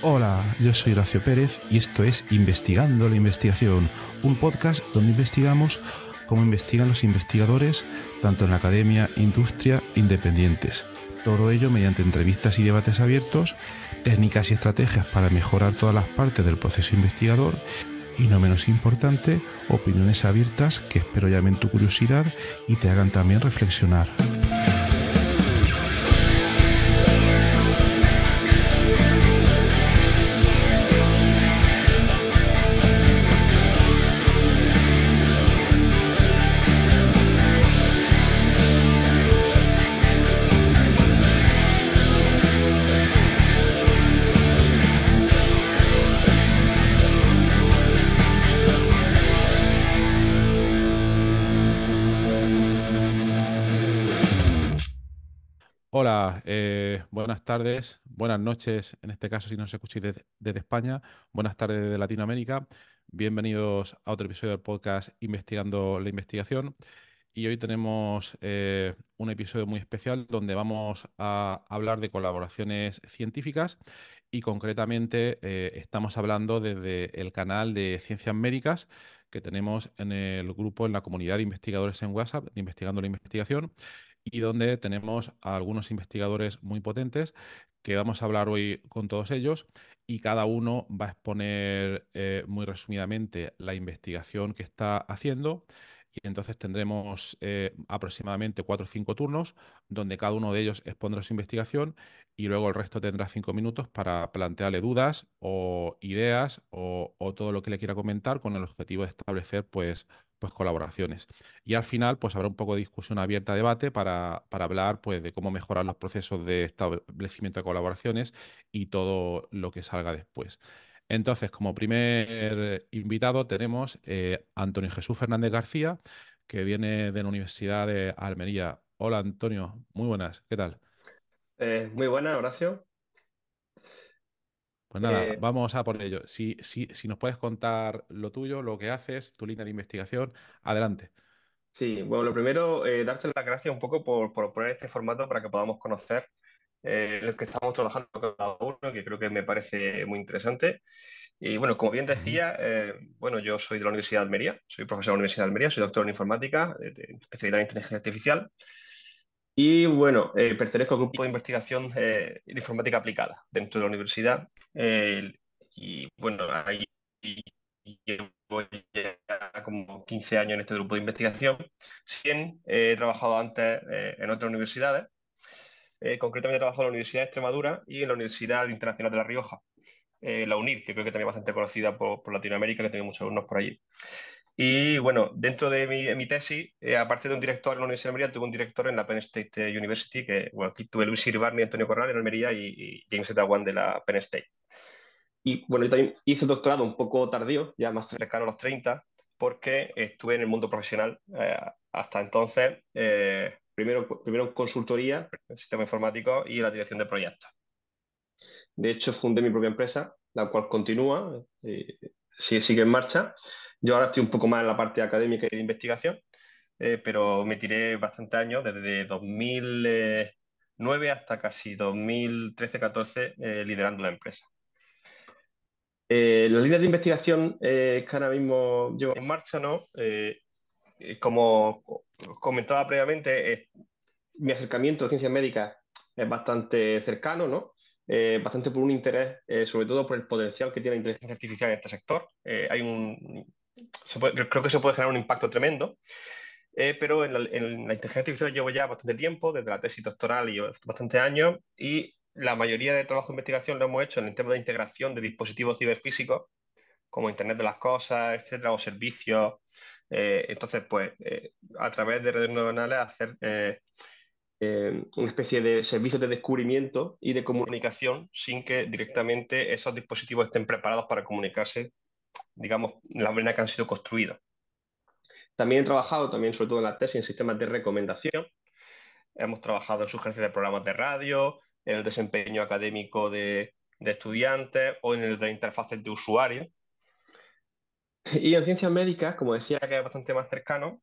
Hola, yo soy Horacio Pérez y esto es Investigando la Investigación, un podcast donde investigamos cómo investigan los investigadores, tanto en la academia, industria e independientes. Todo ello mediante entrevistas y debates abiertos, técnicas y estrategias para mejorar todas las partes del proceso investigador y, no menos importante, opiniones abiertas que espero llamen tu curiosidad y te hagan también reflexionar. Hola, buenas tardes, buenas noches, en este caso si nos escucháis desde España, buenas tardes desde Latinoamérica. Bienvenidos a otro episodio del podcast Investigando la Investigación. Y hoy tenemos un episodio muy especial donde vamos a hablar de colaboraciones científicas y concretamente estamos hablando desde el canal de Ciencias Médicas que tenemos en el grupo, en la comunidad de investigadores en WhatsApp, de Investigando la Investigación, y donde tenemos a algunos investigadores muy potentes que vamos a hablar hoy con todos ellos y cada uno va a exponer muy resumidamente la investigación que está haciendo. Y entonces tendremos aproximadamente 4 o 5 turnos donde cada uno de ellos expondrá su investigación y luego el resto tendrá 5 minutos para plantearle dudas o ideas o todo lo que le quiera comentar con el objetivo de establecer pues colaboraciones. Y al final pues habrá un poco de discusión abierta, debate para hablar pues de cómo mejorar los procesos de establecimiento de colaboraciones y todo lo que salga después. Entonces, como primer invitado tenemos a Antonio Jesús Fernández García, que viene de la Universidad de Almería. Hola Antonio, muy buenas, ¿qué tal? Muy buena, Horacio. Pues nada, Eh, vamos a por ello. Si nos puedes contar lo tuyo, lo que haces, tu línea de investigación, adelante. sí, bueno, lo primero, darte las gracias un poco por poner este formato para que podamos conocer lo que estamos trabajando cada uno, que creo que me parece muy interesante. Y bueno, como bien Ujú. decía, bueno, yo soy de la Universidad de Almería, soy profesor de la Universidad de Almería, soy doctor en informática, de especialidad en inteligencia artificial. Y bueno, pertenezco al grupo de investigación de informática aplicada dentro de la universidad. Y bueno, ahí llevo ya como 15 años en este grupo de investigación. Si bien he trabajado antes en otras universidades, concretamente he trabajado en la Universidad de Extremadura y en la Universidad Internacional de La Rioja, la UNIR, que creo que también es bastante conocida por Latinoamérica, que tengo muchos alumnos por allí. Y bueno, dentro de mi tesis, aparte de un director en la Universidad de Almería, tuve un director en la Penn State University, que bueno, aquí tuve Luis Iribarne y Antonio Corral en Almería y James Etawan de la Penn State. Y bueno, yo también hice el doctorado un poco tardío, ya más cercano a los 30, porque estuve en el mundo profesional hasta entonces, primero en consultoría, en sistema informático y en la dirección de proyectos. De hecho, fundé mi propia empresa, la cual continúa, sigue en marcha. Yo ahora estoy un poco más en la parte académica y de investigación, pero me tiré bastantes años, desde 2009 hasta casi 2013-14, liderando la empresa. Las líneas de investigación que ahora mismo llevo en marcha, ¿no? Como comentaba previamente, mi acercamiento a ciencias médicas es bastante cercano, ¿no? Bastante por un interés, sobre todo por el potencial que tiene la inteligencia artificial en este sector. Creo que se puede generar un impacto tremendo, pero en la inteligencia artificial llevo ya bastante tiempo, desde la tesis doctoral y bastantes años, y la mayoría de trabajo de investigación lo hemos hecho en el tema de integración de dispositivos ciberfísicos, como Internet de las Cosas, etcétera, o servicios. Entonces, pues, a través de redes neuronales hacer una especie de servicios de descubrimiento y de comunicación sin que directamente esos dispositivos estén preparados para comunicarse, digamos, la manera que han sido construidos. También he trabajado, también sobre todo en la tesis, en sistemas de recomendación. Hemos trabajado en sugerencias de programas de radio, en el desempeño académico de estudiantes o en el de interfaces de usuarios. Y en ciencias médicas, como decía, que es bastante más cercano,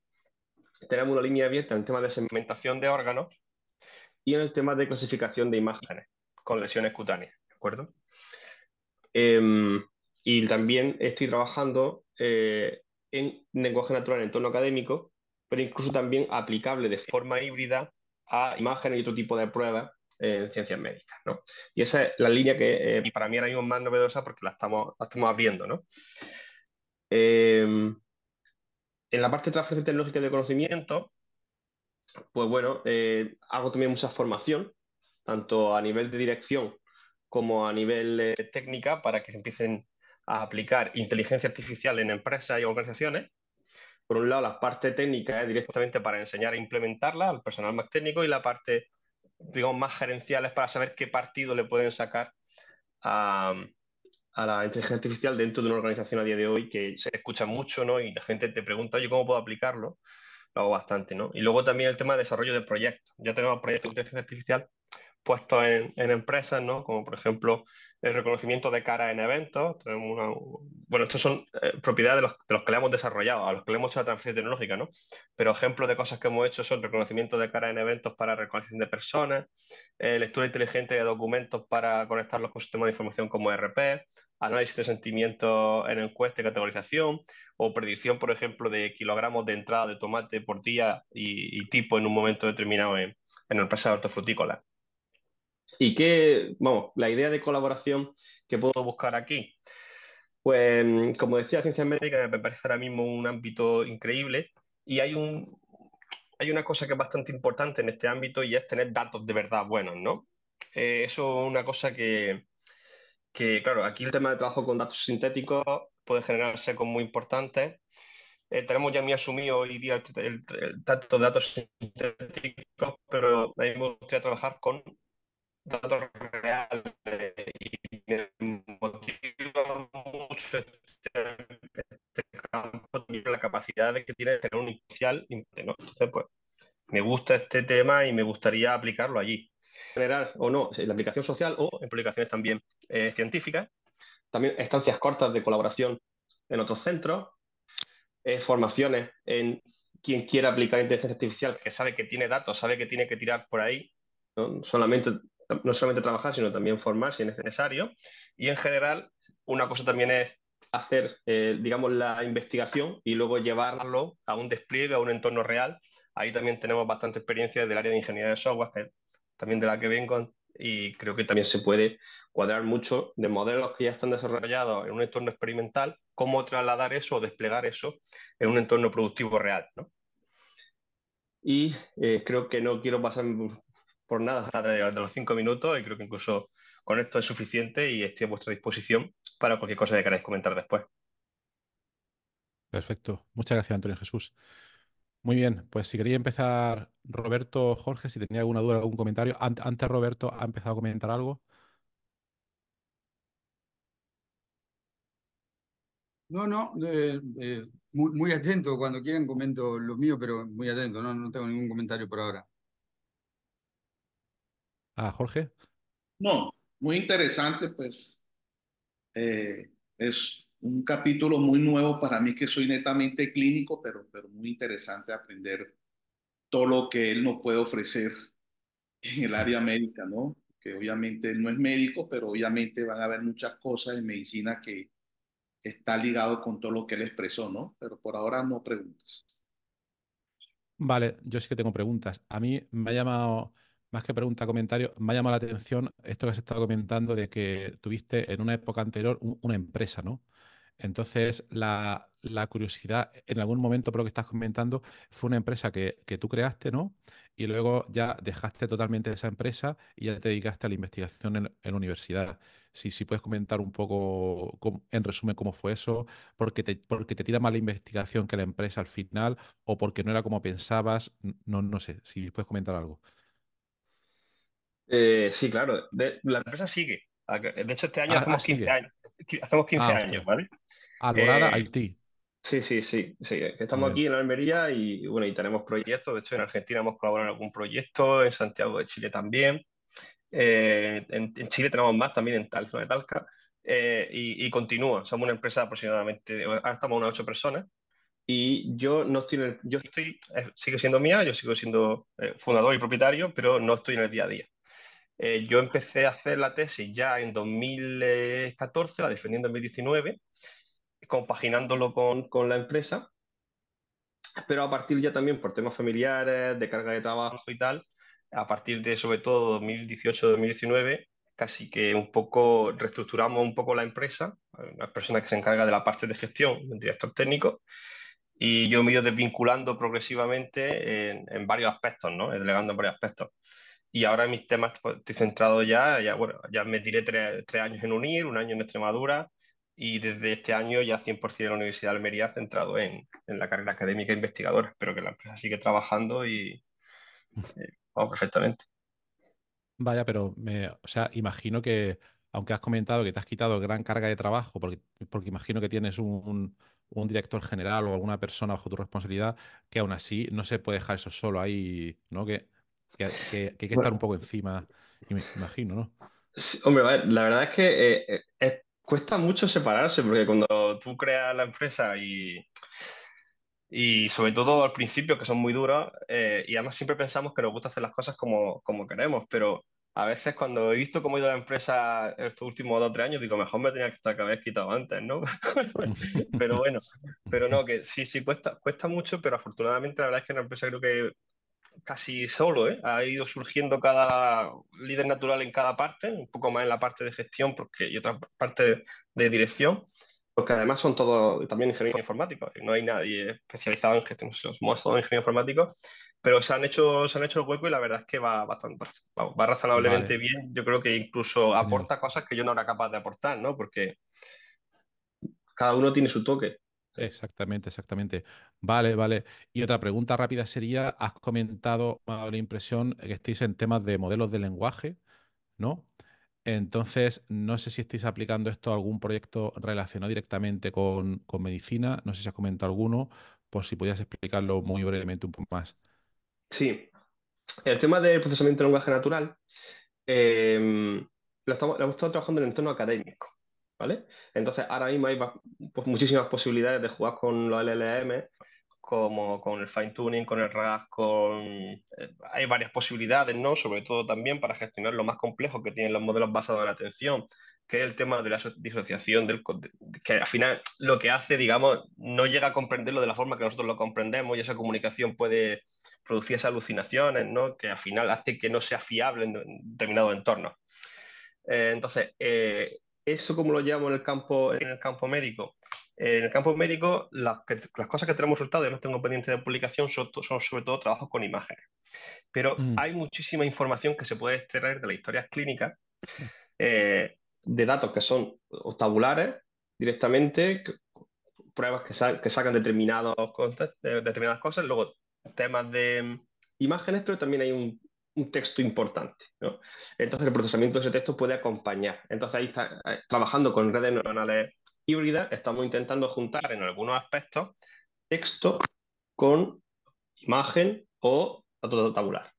tenemos una línea abierta en temas de segmentación de órganos y en el tema de clasificación de imágenes con lesiones cutáneas, ¿de acuerdo? Em, y también estoy trabajando en lenguaje natural en entorno académico, pero incluso también aplicable de forma híbrida a imágenes y otro tipo de pruebas en ciencias médicas, ¿no? Y esa es la línea que para mí ahora mismo es más novedosa porque la estamos abriendo, ¿no? Em, en la parte de transferencia tecnológica de conocimiento, pues bueno, hago también mucha formación, tanto a nivel de dirección como a nivel técnica, para que se empiecen a aplicar inteligencia artificial en empresas y organizaciones. Por un lado, la parte técnica es directamente para enseñar a implementarla al personal más técnico, y la parte, digamos, más gerencial es para saber qué partido le pueden sacar a, a la inteligencia artificial dentro de una organización a día de hoy, que se escucha mucho, ¿no? Y la gente te pregunta, oye, ¿cómo puedo aplicarlo? Lo hago bastante, ¿no? Y luego también el tema de desarrollo de proyectos. Ya tenemos proyectos de inteligencia artificial puestos en empresas, ¿no? Como por ejemplo el reconocimiento de cara en eventos. Bueno, estos son propiedades de los que le hemos desarrollado, a los que le hemos hecho la transferencia tecnológica, ¿no? Pero ejemplos de cosas que hemos hecho son reconocimiento de cara en eventos para recolección de personas, lectura inteligente de documentos para conectarlos con sistemas de información como ERP, análisis de sentimientos en encuesta y categorización, o predicción, por ejemplo, de kilogramos de entrada de tomate por día y tipo en un momento determinado en empresas hortofrutícolas. Y vamos, la idea de colaboración que puedo buscar aquí, pues como decía, ciencias médicas me parece ahora mismo un ámbito increíble, y hay una cosa que es bastante importante en este ámbito, y es tener datos de verdad buenos, ¿no? Eso es una cosa claro, aquí el tema de trabajo con datos sintéticos puede generar secos muy importantes. Tenemos ya muy asumido hoy día el dato de datos sintéticos, pero a mí me gustaría trabajar con datos reales, y me motiva mucho este campo, la capacidad de que tiene de tener un inicial, ¿no? Entonces, pues, me gusta este tema y me gustaría aplicarlo allí. Generar o no, en la aplicación social o en publicaciones también científicas. También estancias cortas de colaboración en otros centros, formaciones en quien quiera aplicar inteligencia artificial, que sabe que tiene datos, sabe que tiene que tirar por ahí, no solamente trabajar, sino también formar si es necesario. Y en general, una cosa también es hacer, digamos, la investigación y luego llevarlo a un despliegue, a un entorno real. Ahí también tenemos bastante experiencia del área de ingeniería de software, que también de la que vengo, y creo que también se puede cuadrar mucho de modelos que ya están desarrollados en un entorno experimental, cómo trasladar eso o desplegar eso en un entorno productivo real, ¿no? Y creo que no quiero pasar por nada de los 5 minutos, y creo que incluso con esto es suficiente, y estoy a vuestra disposición para cualquier cosa que queráis comentar después. Perfecto. Muchas gracias, Antonio Jesús. Muy bien, pues si quería empezar Roberto, Jorge, si tenía alguna duda, algún comentario. Antes Roberto ha empezado a comentar algo. No, no, muy, muy atento. Cuando quieran comento lo mío, pero muy atento. No, no tengo ningún comentario por ahora. Ah, Jorge. No, muy interesante, pues es un capítulo muy nuevo para mí que soy netamente clínico, pero muy interesante aprender todo lo que él nos puede ofrecer en el área médica, ¿no? Que obviamente él no es médico, pero obviamente van a haber muchas cosas en medicina que está ligado con todo lo que él expresó, ¿no? Pero por ahora no preguntas. Vale, yo sí que tengo preguntas. A mí me ha llamado, más que pregunta, comentario, me ha llamado la atención esto que has estado comentando de que tuviste en una época anterior una empresa, ¿no? Entonces, la curiosidad, en algún momento, por lo que estás comentando, fue una empresa que tú creaste, ¿no? Y luego ya dejaste totalmente esa empresa y ya te dedicaste a la investigación en la universidad. Si puedes comentar un poco, en resumen, cómo fue eso, porque te tira más la investigación que la empresa al final, o porque no era como pensabas, no, no sé, si puedes comentar algo. Sí, claro. La empresa sigue. De hecho, este año hacemos 15 Sigue. años. Hacemos 15 Ah, años, ostras. ¿vale? Alborada, Eh, Haití. Sí, sí, sí, sí. Que Muy estamos aquí bien. en Almería, y bueno, y tenemos proyectos. De hecho, en Argentina hemos colaborado en algún proyecto, en Santiago de Chile también. En Chile tenemos más también en zona de Talca. Y continúa. Somos una empresa aproximadamente, ahora estamos unas 8 personas. Y yo no estoy yo estoy, sigue siendo mía, yo sigo siendo fundador y propietario, pero no estoy en el día a día. Yo empecé a hacer la tesis ya en 2014, la defendí en 2019, compaginándolo con la empresa, pero a partir ya también por temas familiares, de carga de trabajo y tal, a partir de sobre todo 2018-2019, casi que un poco reestructuramos un poco la empresa, una persona que se encarga de la parte de gestión, un director técnico, y yo me he ido desvinculando progresivamente en varios aspectos, ¿no? Delegando en varios aspectos. Y ahora en mis temas pues, estoy centrado bueno, ya me tiré 3 años en UNIR, un año en Extremadura, y desde este año ya 100% en la Universidad de Almería centrado en la carrera académica e investigadora. Espero que la empresa siga trabajando y vamos perfectamente. Vaya, pero o sea, imagino que, aunque has comentado que te has quitado gran carga de trabajo, porque imagino que tienes un director general o alguna persona bajo tu responsabilidad, que aún así no se puede dejar eso solo ahí, ¿no? Que hay que estar un Bueno, poco encima, imagino, ¿no? sí, hombre, vale, la verdad es que cuesta mucho separarse, porque cuando tú creas la empresa y sobre todo al principio, que son muy duros, y además siempre pensamos que nos gusta hacer las cosas como queremos, pero a veces cuando he visto cómo ha ido la empresa estos últimos 2 o 3 años, digo, mejor me tenía que haber quitado antes, ¿no? Pero bueno, pero no, que sí, cuesta mucho, pero afortunadamente la verdad es que en la empresa creo que casi solo, ¿eh? Ha ido surgiendo cada líder natural en cada parte, un poco más en la parte de gestión y otra parte de dirección, porque además son todos también ingenieros informáticos, no hay nadie especializado en gestión, somos todos ingenieros informáticos, pero se han hecho el hueco y la verdad es que va bastante, va razonablemente Vale, bien. Yo creo que incluso genial. aporta cosas que yo no era capaz de aportar, ¿no? Porque cada uno tiene su toque. Exactamente, exactamente. Vale, vale. Y otra pregunta rápida sería, has comentado, me ha dado la impresión que estáis en temas de modelos de lenguaje, ¿no? Entonces, no sé si estáis aplicando esto a algún proyecto relacionado directamente con medicina, no sé si has comentado alguno, por si podías explicarlo muy brevemente un poco más. Sí, el tema del procesamiento de lenguaje natural. eh, lo hemos estado trabajando en el entorno académico, ¿vale? Entonces, ahora mismo hay pues, muchísimas posibilidades de jugar con los LLM, como con el fine tuning, con el RAG, hay varias posibilidades, ¿no? Sobre todo también para gestionar lo más complejo que tienen los modelos basados en la atención, que es el tema de la disociación que al final lo que hace, digamos, no llega a comprenderlo de la forma que nosotros lo comprendemos y esa comunicación puede producir esas alucinaciones, ¿no? Que al final hace que no sea fiable en determinados entornos. Entonces, ¿eso cómo lo llevamos en el campo médico? En el campo médico, las cosas que tenemos resultados, y no tengo pendiente de publicación, son sobre todo trabajos con imágenes. Pero Mm, hay muchísima información que se puede extraer de las historias clínicas, de datos que son tabulares directamente, pruebas que sacan determinadas cosas, luego temas de imágenes, pero también hay un texto importante, ¿no? Entonces el procesamiento de ese texto puede acompañar. Entonces ahí está, trabajando con redes neuronales híbridas, estamos intentando juntar en algunos aspectos texto con imagen o dato tabular.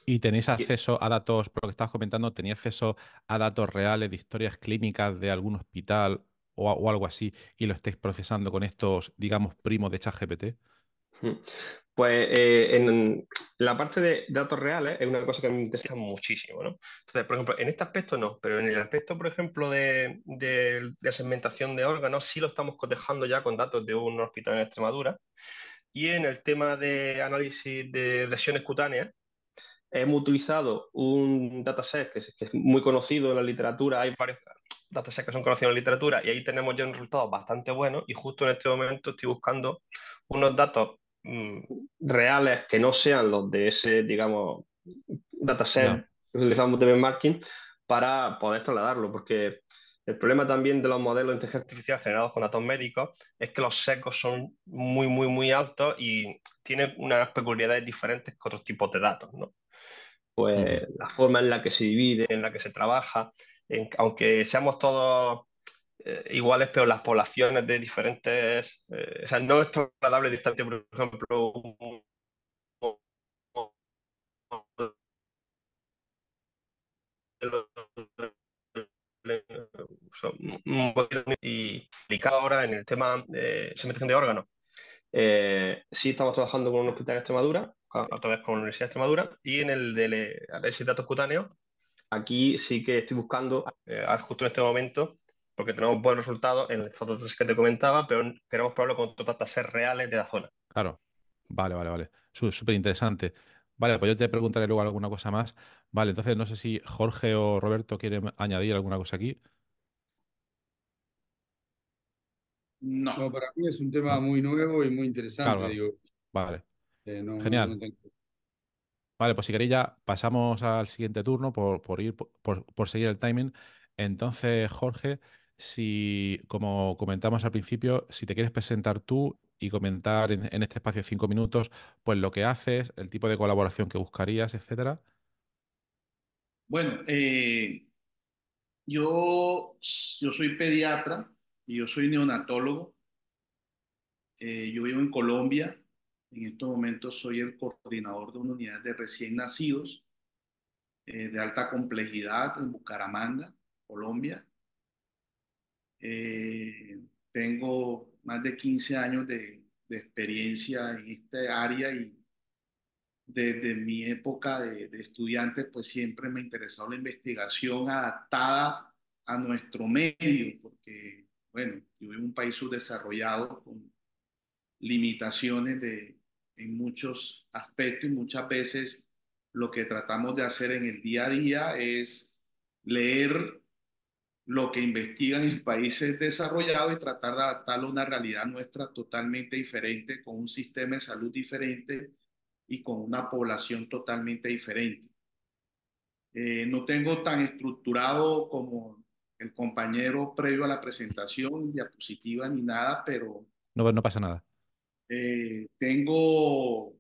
¿Y tenéis Y- acceso a datos, por lo que estabas comentando, tenéis acceso a datos reales de historias clínicas de algún hospital o algo así y lo estáis procesando con estos, digamos, primos de ChatGPT? Pues en la parte de datos reales es una cosa que me interesa muchísimo, ¿no? Entonces, por ejemplo, en este aspecto no, pero en el aspecto, por ejemplo, de segmentación de órganos, sí lo estamos cotejando ya con datos de un hospital en Extremadura. Y en el tema de análisis de lesiones cutáneas, hemos utilizado un dataset que es muy conocido en la literatura. Hay varios datasets que son conocidos en la literatura y ahí tenemos ya un resultado bastante bueno. Y justo en este momento estoy buscando unos datos mm, reales que no sean los de ese, digamos, dataset Ya, que utilizamos de benchmarking para poder trasladarlo. Porque el problema también de los modelos de inteligencia artificial generados con datos médicos es que los sesgos son muy, muy, muy altos y tienen unas peculiaridades diferentes que otros tipos de datos, ¿no? ujú, Pues la forma en la que se divide, en la que se trabaja, aunque seamos todos iguales, pero las poblaciones de diferentes, o sea, no es trasladable distante, por ejemplo, y aplicado ahora en el tema de segmentación de órganos. Sí estamos trabajando con un hospital en Extremadura, a través con la Universidad de Extremadura, y en el de análisis de datos cutáneos aquí sí que estoy buscando, ahora justo en este momento, porque tenemos buenos resultados en el fotos que te comentaba, pero queremos probarlo con otros dataset reales de la zona. Claro. Vale, vale, vale. Súper interesante. Vale, pues yo te preguntaré luego alguna cosa más. Vale, entonces no sé si Jorge o Roberto quieren añadir alguna cosa aquí. No. No, para mí es un tema ¿No? muy nuevo y muy Claro, interesante, claro. digo, Vale. no Genial. tengo. Vale, pues si queréis ya pasamos al siguiente turno por ir por seguir el timing. Entonces, Jorge, si como comentamos al principio, si te quieres presentar tú y comentar en este espacio de 5 minutos, pues lo que haces, el tipo de colaboración que buscarías, etcétera. Bueno, yo, yo soy pediatra y yo soy neonatólogo. Yo vivo en Colombia. En estos momentos soy el coordinador de una unidad de recién nacidos de alta complejidad en Bucaramanga, Colombia. Tengo más de 15 años de experiencia en esta área y desde mi época de estudiante, pues siempre me ha interesado la investigación adaptada a nuestro medio, porque, bueno, yo vivo en un país subdesarrollado con limitaciones en muchos aspectos y muchas veces lo que tratamos de hacer en el día a día es leer lo que investigan en países desarrollados y tratar de adaptarlo a una realidad nuestra totalmente diferente, con un sistema de salud diferente y con una población totalmente diferente. No tengo tan estructurado como el compañero previo a la presentación, diapositiva ni nada, pero No, no pasa nada. tengo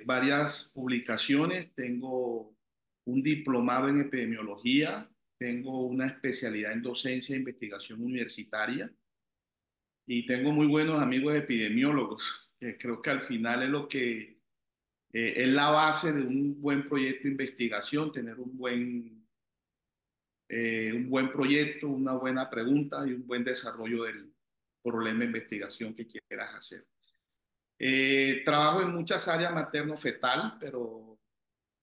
varias publicaciones, tengo un diplomado en epidemiología, tengo una especialidad en docencia e investigación universitaria y tengo muy buenos amigos epidemiólogos, que creo que al final es lo que es la base de un buen proyecto de investigación, tener un buen proyecto, una buena pregunta y un buen desarrollo del problema de investigación que quieras hacer. Trabajo en muchas áreas materno-fetal, pero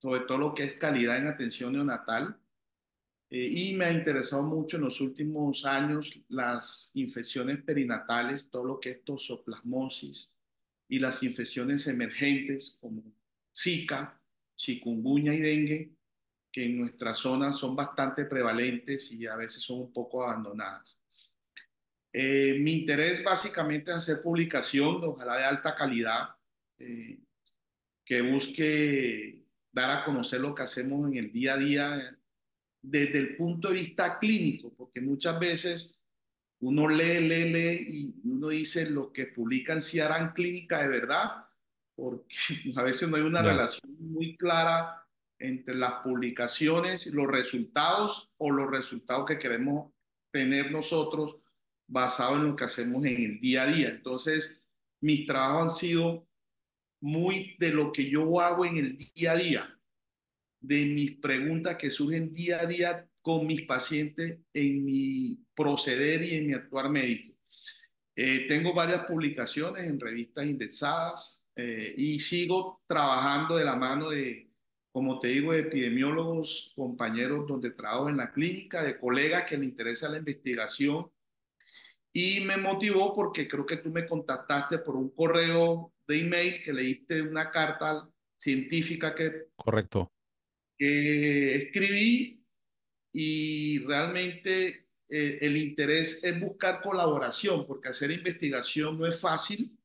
sobre todo lo que es calidad en atención neonatal. Y me ha interesado mucho en los últimos años las infecciones perinatales, todo lo que es toxoplasmosis y las infecciones emergentes como Zika, chikungunya y dengue, que en nuestra zona son bastante prevalentes y a veces son un poco abandonadas. Mi interés básicamente es hacer publicación, ojalá de alta calidad, eh, que busque dar a conocer lo que hacemos en el día a día desde el punto de vista clínico, porque muchas veces uno lee y uno dice lo que publican si harán clínica de verdad, porque a veces no hay una Ya. relación muy clara entre las publicaciones, los resultados o los resultados que queremos tener nosotros basados en lo que hacemos en el día a día. Entonces, mis trabajos han sido muy de lo que yo hago en el día a día, de mis preguntas que surgen día a día con mis pacientes en mi proceder y en mi actuar médico. Tengo varias publicaciones en revistas indexadas y sigo trabajando de la mano de, como te digo, de epidemiólogos, compañeros donde trabajo en la clínica, de colegas que le interesa la investigación y me motivó porque creo que tú me contactaste por un correo de email que leíste una carta científica Correcto. que escribí y realmente el interés es buscar colaboración, porque hacer investigación no es fácil.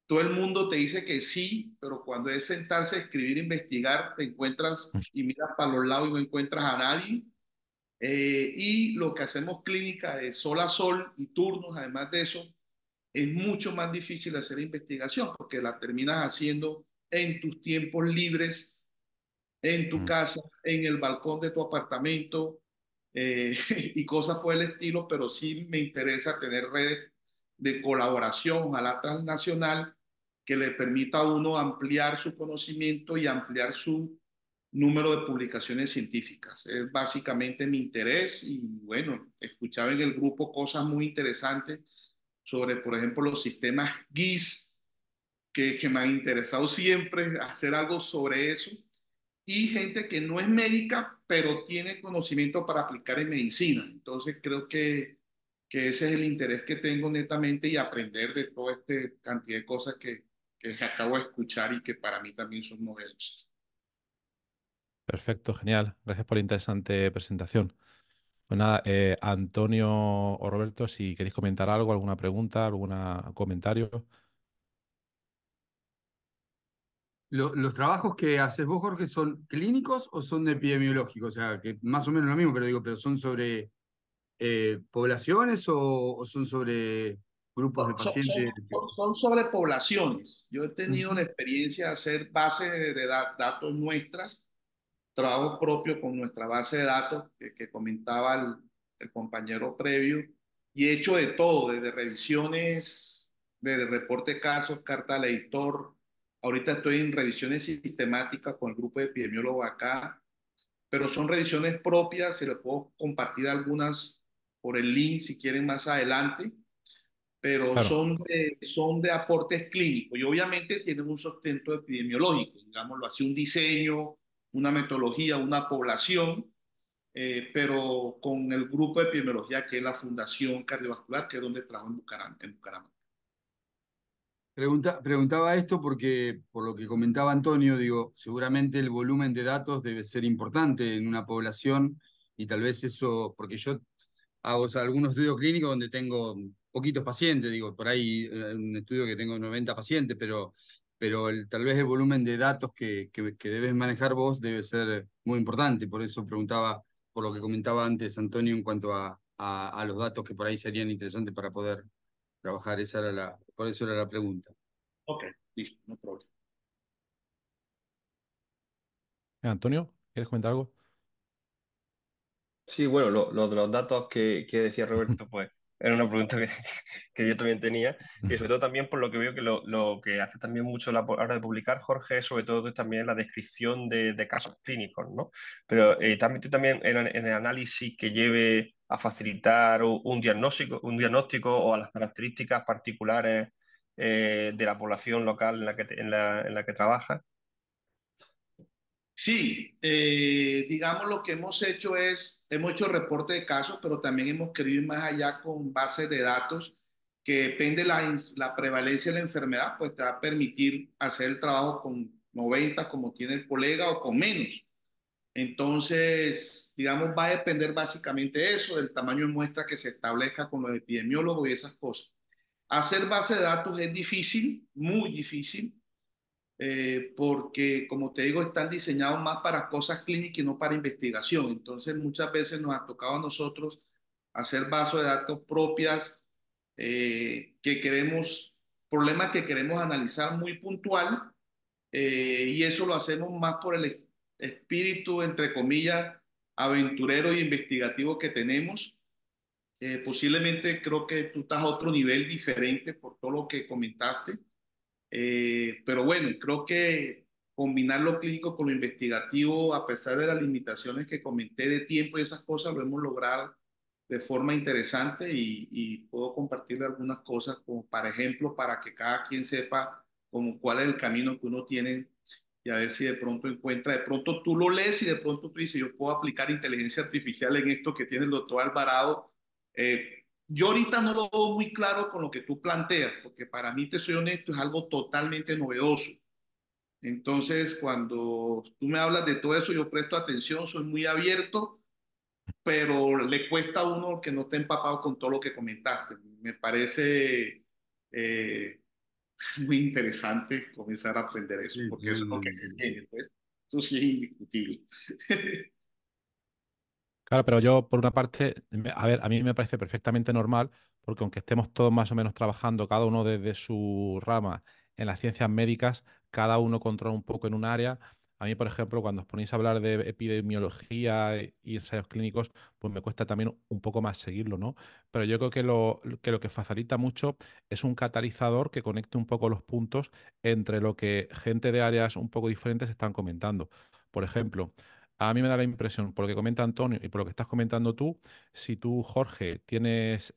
Todo el mundo te dice que sí, pero cuando es sentarse a escribir, investigar, te encuentras Mm. y miras para los lados y no encuentras a nadie. Y lo que hacemos clínica de sol a sol y turnos, además de eso, es mucho más difícil hacer investigación porque la terminas haciendo en tus tiempos libres en tu Mm. casa, en el balcón de tu apartamento y cosas por el estilo, pero sí me interesa tener redes de colaboración, ojalá transnacional, que le permita a uno ampliar su conocimiento y ampliar su número de publicaciones científicas. Es básicamente mi interés y bueno, escuchaba en el grupo cosas muy interesantes sobre, por ejemplo, los sistemas GIS, que me han interesado siempre hacer algo sobre eso y gente que no es médica, pero tiene conocimiento para aplicar en medicina. Entonces creo que ese es el interés que tengo netamente y aprender de toda esta cantidad de cosas que acabo de escuchar y que para mí también son novedosas. Perfecto, genial. Gracias por la interesante presentación. Pues nada, Antonio o Roberto, si queréis comentar algo, alguna pregunta, algún comentario. ¿Los trabajos que haces vos, Jorge, son clínicos o son de epidemiológicos? O sea, que más o menos lo mismo, pero digo, ¿pero son sobre poblaciones o son sobre grupos de pacientes? Son sobre poblaciones. Yo he tenido la Ujú. experiencia de hacer bases de datos nuestras, trabajo propio con nuestra base de datos que comentaba el compañero previo, y he hecho de todo, desde revisiones, desde reporte de casos, carta al editor. Ahorita estoy en revisiones sistemáticas con el grupo de epidemiólogos acá, pero son revisiones propias, se les puedo compartir algunas por el link si quieren más adelante, pero Claro, son de aportes clínicos y obviamente tienen un sustento epidemiológico, digámoslo así, un diseño, una metodología, una población, pero con el grupo de epidemiología que es la Fundación Cardiovascular, que es donde trabajo en Bucaramanga. Preguntaba esto porque, por lo que comentaba Antonio, digo, seguramente el volumen de datos debe ser importante en una población y tal vez eso, porque yo hago, o sea, algunos estudios clínicos donde tengo poquitos pacientes, digo, por ahí un estudio que tengo 90 pacientes, pero tal vez el volumen de datos que debes manejar vos debe ser muy importante. Por eso preguntaba, por lo que comentaba antes Antonio, en cuanto a los datos que por ahí serían interesantes para poder trabajar. Por eso era la pregunta. Ok, listo, no problema. Antonio, ¿quieres comentar algo? Sí, bueno, lo de los datos que decía Roberto, pues era una pregunta que yo también tenía, y sobre todo también por lo que veo que lo que hace también mucho a la hora de publicar Jorge, es sobre todo es también la descripción de casos clínicos, ¿no? Pero también en el análisis que lleve a facilitar un diagnóstico o a las características particulares de la población local en la que trabaja. Sí, digamos lo que hemos hecho hemos hecho reporte de casos, pero también hemos querido ir más allá con bases de datos que depende de la prevalencia de la enfermedad, pues te va a permitir hacer el trabajo con 90 como tiene el colega o con menos. Entonces, digamos, va a depender básicamente de eso, del tamaño de muestra que se establezca con los epidemiólogos y esas cosas. Hacer base de datos es difícil, muy difícil, porque, como te digo, están diseñados más para cosas clínicas y no para investigación. Entonces, muchas veces nos ha tocado a nosotros hacer bases de datos propias que queremos, problemas que queremos analizar muy puntual, y eso lo hacemos más por el espíritu, entre comillas, aventurero y investigativo que tenemos. Posiblemente creo que tú estás a otro nivel diferente por todo lo que comentaste. Pero bueno, creo que combinar lo clínico con lo investigativo, a pesar de las limitaciones que comenté de tiempo y esas cosas, lo hemos logrado de forma interesante y puedo compartirle algunas cosas, como para ejemplo, para que cada quien sepa como cuál es el camino que uno tiene y a ver si de pronto encuentra, de pronto tú lo lees y de pronto tú dices, yo puedo aplicar inteligencia artificial en esto que tiene el doctor Alvarado. Yo ahorita no lo veo muy claro con lo que tú planteas, porque para mí, te soy honesto, es algo totalmente novedoso. Entonces, cuando tú me hablas de todo eso, yo presto atención, soy muy abierto, pero le cuesta a uno que no esté empapado con todo lo que comentaste. Me parece muy interesante comenzar a aprender eso, Sí, porque eso es lo que se sí. tiene, pues. Eso sí es indiscutible. Claro, pero yo, por una parte, a ver, a mí me parece perfectamente normal, porque aunque estemos todos más o menos trabajando, cada uno desde su rama en las ciencias médicas, cada uno controla un poco en un área. A mí, por ejemplo, cuando os ponéis a hablar de epidemiología y ensayos clínicos, pues me cuesta también un poco más seguirlo, ¿no? Pero yo creo que lo que facilita mucho es un catalizador que conecte un poco los puntos entre lo que gente de áreas un poco diferentes están comentando. Por ejemplo, a mí me da la impresión, por lo que comenta Antonio y por lo que estás comentando tú, si tú, Jorge, tienes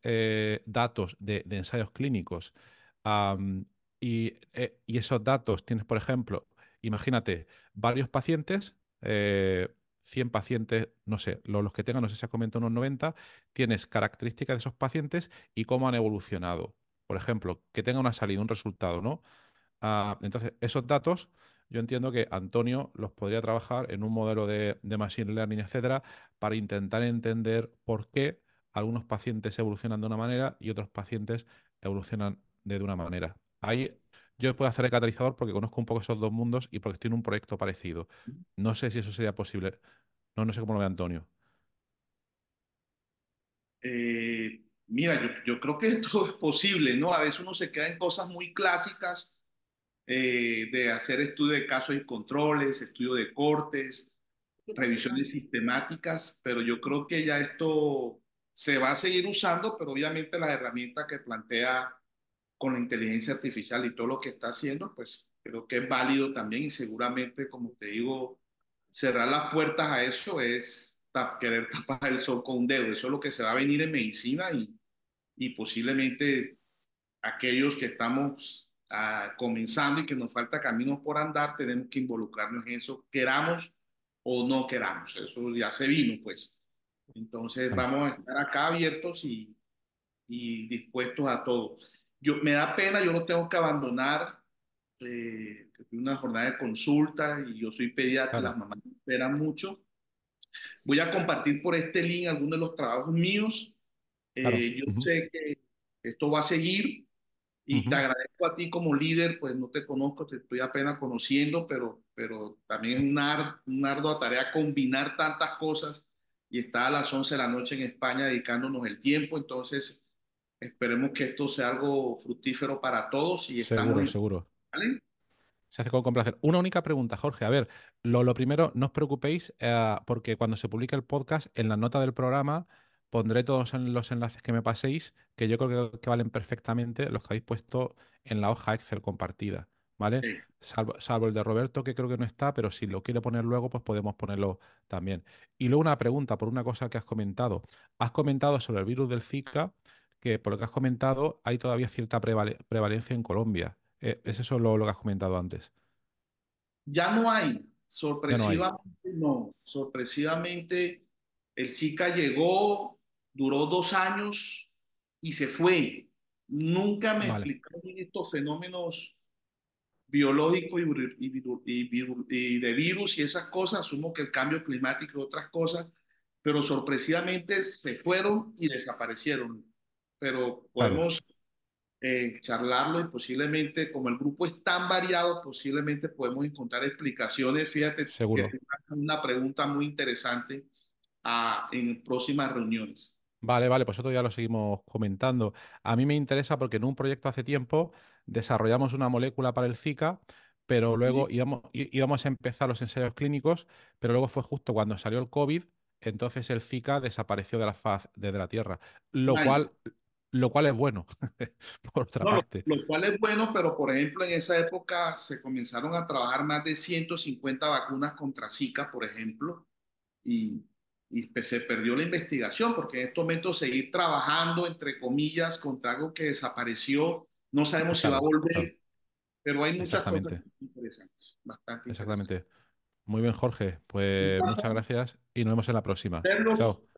datos de ensayos clínicos, am, y esos datos tienes, por ejemplo, imagínate, varios pacientes, eh, 100 pacientes, no sé, los que tengan, no sé si has comentado unos 90, tienes características de esos pacientes y cómo han evolucionado. Por ejemplo, que tenga una salida, un resultado, ¿no? Entonces, esos datos, yo entiendo que Antonio los podría trabajar en un modelo de machine learning, etcétera, para intentar entender por qué algunos pacientes evolucionan de una manera y otros pacientes evolucionan de una manera. Ahí yo puedo hacer el catalizador porque conozco un poco esos dos mundos y porque estoy en un proyecto parecido. No sé si eso sería posible. No, no sé cómo lo ve Antonio. Mira, yo creo que todo es posible, ¿no? A veces uno se queda en cosas muy clásicas de hacer estudio de casos y controles, estudio de cortes, revisiones sistemáticas, pero yo creo que ya esto se va a seguir usando, pero obviamente las herramientas que plantea con la inteligencia artificial y todo lo que está haciendo, pues creo que es válido también y seguramente, como te digo, cerrar las puertas a eso es querer tapar el sol con un dedo. Eso es lo que se va a venir en medicina y posiblemente aquellos que estamos comenzando y que nos falta camino por andar, tenemos que involucrarnos en eso, queramos o no queramos. Eso ya se vino, pues. Entonces Claro, vamos a estar acá abiertos y dispuestos a todo. Me da pena, yo lo tengo que abandonar. Que fui una jornada de consulta y yo soy pediatra y las claro, mamás me esperan mucho. Voy a compartir por este link algunos de los trabajos míos. claro. Yo Ujú, sé que esto va a seguir y te ujú. agradezco a ti como líder, pues no te conozco, te estoy apenas conociendo, pero también es una ardua tarea combinar tantas cosas y está a las 11 de la noche en España dedicándonos el tiempo, entonces esperemos que esto sea algo fructífero para todos y estamos Seguro, en... seguro. ¿Vale? Se hace con complacer. Una única pregunta, Jorge. A ver, lo primero, no os preocupéis, porque cuando se publique el podcast, en la nota del programa pondré todos los enlaces que me paséis, que yo creo que valen perfectamente los que habéis puesto en la hoja Excel compartida, ¿vale? Sí. Salvo el de Roberto, que creo que no está, pero si lo quiere poner luego, pues podemos ponerlo también. Y luego una pregunta por una cosa que has comentado. Has comentado sobre el virus del Zika, que por lo que has comentado, hay todavía cierta prevalencia en Colombia. ¿Es eso lo que has comentado antes? Ya no hay, Ya no hay. sorpresivamente no, sorpresivamente el Zika llegó, duró 2 años y se fue. Nunca me Vale, explicaron bien estos fenómenos biológicos y de virus y esas cosas, asumo que el cambio climático y otras cosas, pero sorpresivamente se fueron y desaparecieron. Pero claro, podemos charlarlo y posiblemente, como el grupo es tan variado, posiblemente podemos encontrar explicaciones. Fíjate que seguro. tú haces una pregunta muy interesante en próximas reuniones. Vale, vale, pues otro ya lo seguimos comentando. A mí me interesa porque en un proyecto hace tiempo desarrollamos una molécula para el Zika, pero luego ¿Sí? íbamos a empezar los ensayos clínicos, pero luego fue justo cuando salió el COVID, entonces el Zika desapareció de la faz de la Tierra, lo Ay, cual, lo cual es bueno, por otra no, parte. lo cual es bueno, pero por ejemplo en esa época se comenzaron a trabajar más de 150 vacunas contra Zika, por ejemplo, y, y pues se perdió la investigación porque en estos momentos seguir trabajando, entre comillas, contra algo que desapareció, no sabemos si va a Claro, claro, volver, pero hay muchas cosas exactamente, interesantes, bastante interesantes. exactamente. Muy bien, Jorge. Un Pues placer muchas gracias y nos vemos en la próxima. verlo Chao.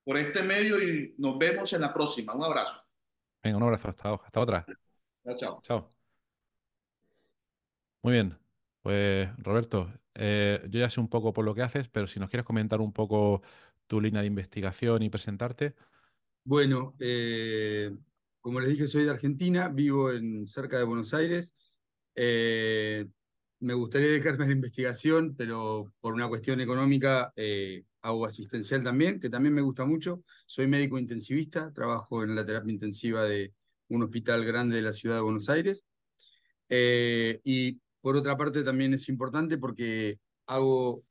por este medio y nos vemos en la próxima. Un abrazo. Venga, un abrazo. Hasta otra. Chao, chao. Chao. Muy bien. Pues Roberto, yo ya sé un poco por lo que haces, pero si nos quieres comentar un poco tu línea de investigación y presentarte. Bueno, como les dije, soy de Argentina, vivo cerca de Buenos Aires. Eh, Me gustaría dedicarme a la investigación, pero por una cuestión económica hago asistencial también, que también me gusta mucho. Soy médico intensivista, trabajo en la terapia intensiva de un hospital grande de la ciudad de Buenos Aires. Y por otra parte también es importante porque hago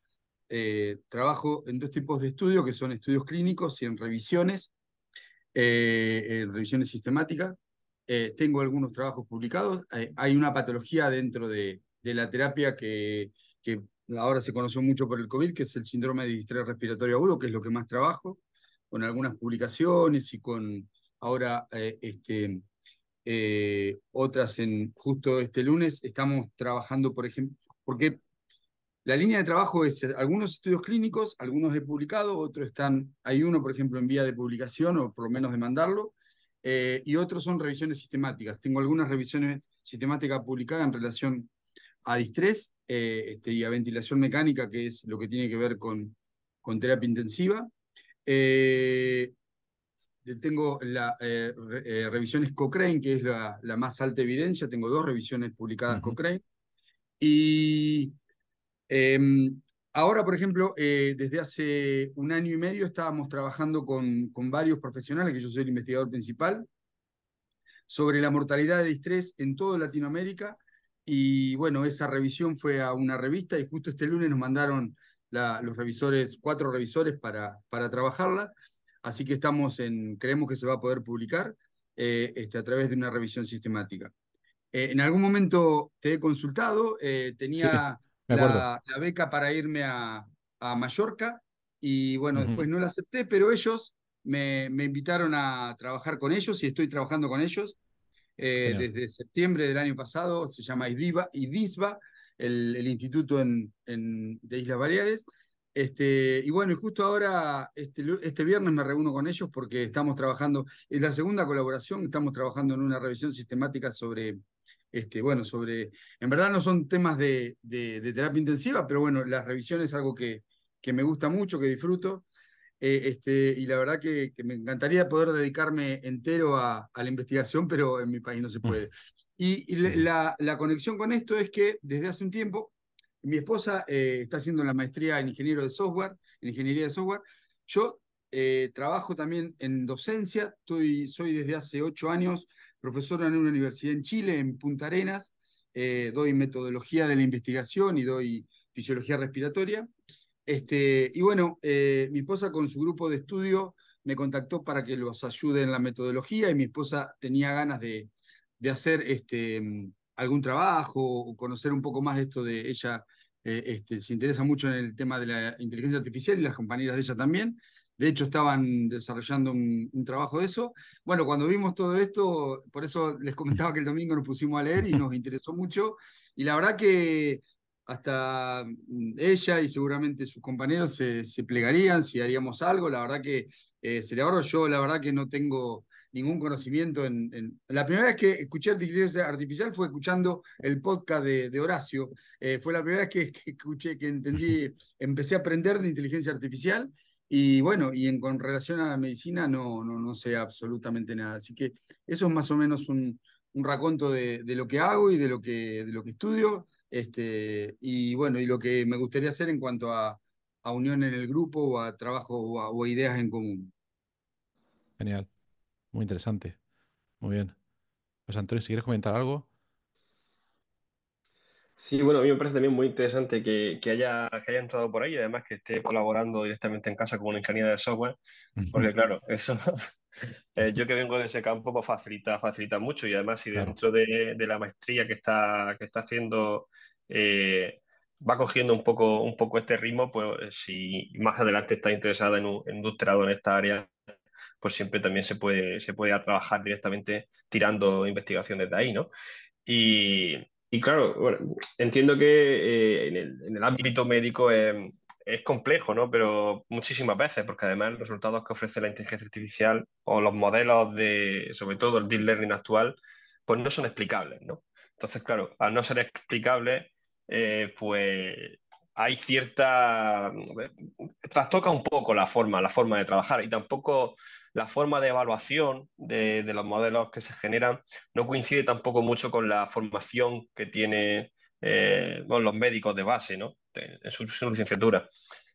trabajo en dos tipos de estudios, que son estudios clínicos y en revisiones sistemáticas. Tengo algunos trabajos publicados. Hay una patología dentro de la terapia que ahora se conoció mucho por el COVID, que es el síndrome de distrés respiratorio agudo, que es lo que más trabajo, con algunas publicaciones y con ahora otras justo este lunes estamos trabajando, por ejemplo, porque La línea de trabajo es algunos estudios clínicos, algunos he publicado, otros hay uno, por ejemplo, en vía de publicación o por lo menos de mandarlo, y otros son revisiones sistemáticas. Tengo algunas revisiones sistemáticas publicadas en relación a distrés y a ventilación mecánica, que es lo que tiene que ver con terapia intensiva. Eh, Tengo revisiones Cochrane, que es la más alta evidencia. Tengo 2 revisiones publicadas Ujú, Cochrane. Y Em, ahora, por ejemplo, desde hace un año y medio estábamos trabajando con varios profesionales, que yo soy el investigador principal, sobre la mortalidad de distrés en toda Latinoamérica. Y bueno, esa revisión fue a una revista y justo este lunes nos mandaron los revisores, 4 revisores para trabajarla. Así que creemos que se va a poder publicar a través de una revisión sistemática. En algún momento te he consultado, sí, tenía me acuerdo. la beca para irme a Mallorca y bueno, Ujú, después no la acepté, pero ellos me invitaron a trabajar con ellos y estoy trabajando con ellos genial. desde septiembre del año pasado. Se llama IDISBA, el instituto de Islas Baleares. Y bueno, y justo ahora, este viernes me reúno con ellos porque estamos trabajando, es la segunda colaboración, estamos trabajando en una revisión sistemática en verdad no son temas de terapia intensiva, pero bueno, las revisiones es algo que me gusta mucho, que disfruto. Y la verdad que me encantaría poder dedicarme entero a la investigación, pero en mi país no se Mm, puede. Y ujú, la conexión con esto es que desde hace un tiempo mi esposa está haciendo la maestría en ingeniería de software. Yo trabajo también en docencia, soy desde hace 8 años profesor en una universidad en Chile, en Punta Arenas. Doy metodología de la investigación y doy fisiología respiratoria. Y bueno, mi esposa con su grupo de estudio me contactó para que los ayude en la metodología y mi esposa tenía ganas de hacer algún trabajo o conocer un poco más de esto de ella. Se interesa mucho en el tema de la inteligencia artificial y las compañeras de ella también. De hecho, estaban desarrollando un trabajo de eso. Bueno, cuando vimos todo esto, por eso les comentaba que el domingo nos pusimos a leer y nos interesó mucho. Y la verdad que hasta ella y seguramente sus compañeros se plegarían si haríamos algo. La verdad que sería bárbaro. Yo la verdad que no tengo ningún conocimiento La primera vez que escuché inteligencia artificial fue escuchando el podcast de Horacio. Fue la primera vez que escuché, que entendí, empecé a aprender de inteligencia artificial. Y bueno, con relación a la medicina no sé absolutamente nada. Así que eso es más o menos un raconto de lo que hago y de lo que estudio. Y bueno, y lo que me gustaría hacer en cuanto a unión en el grupo o a trabajo o a ideas en común. genial, muy interesante. Muy bien. Pues Antonio, si quieres comentar algo. Sí, bueno, a mí me parece también muy interesante que haya entrado por ahí y además que esté colaborando directamente en casa con una ingeniería de software, porque claro, eso, yo que vengo de ese campo, pues facilita mucho y además si Claro, dentro de la maestría que está haciendo va cogiendo un poco este ritmo, pues si más adelante está interesada en un doctorado en esta área, pues siempre también se puede a trabajar directamente tirando investigación desde ahí, ¿no? Y claro, bueno, entiendo que en el ámbito médico es complejo, ¿no? Pero muchísimas veces, porque además los resultados que ofrece la inteligencia artificial o los modelos sobre todo el deep learning actual, pues no son explicables, ¿no? Entonces, claro, al no ser explicables, pues hay trastoca un poco la forma de trabajar y tampoco la forma de evaluación de los modelos que se generan no coincide tampoco mucho con la formación que tienen bueno, los médicos de base, ¿no? En su licenciatura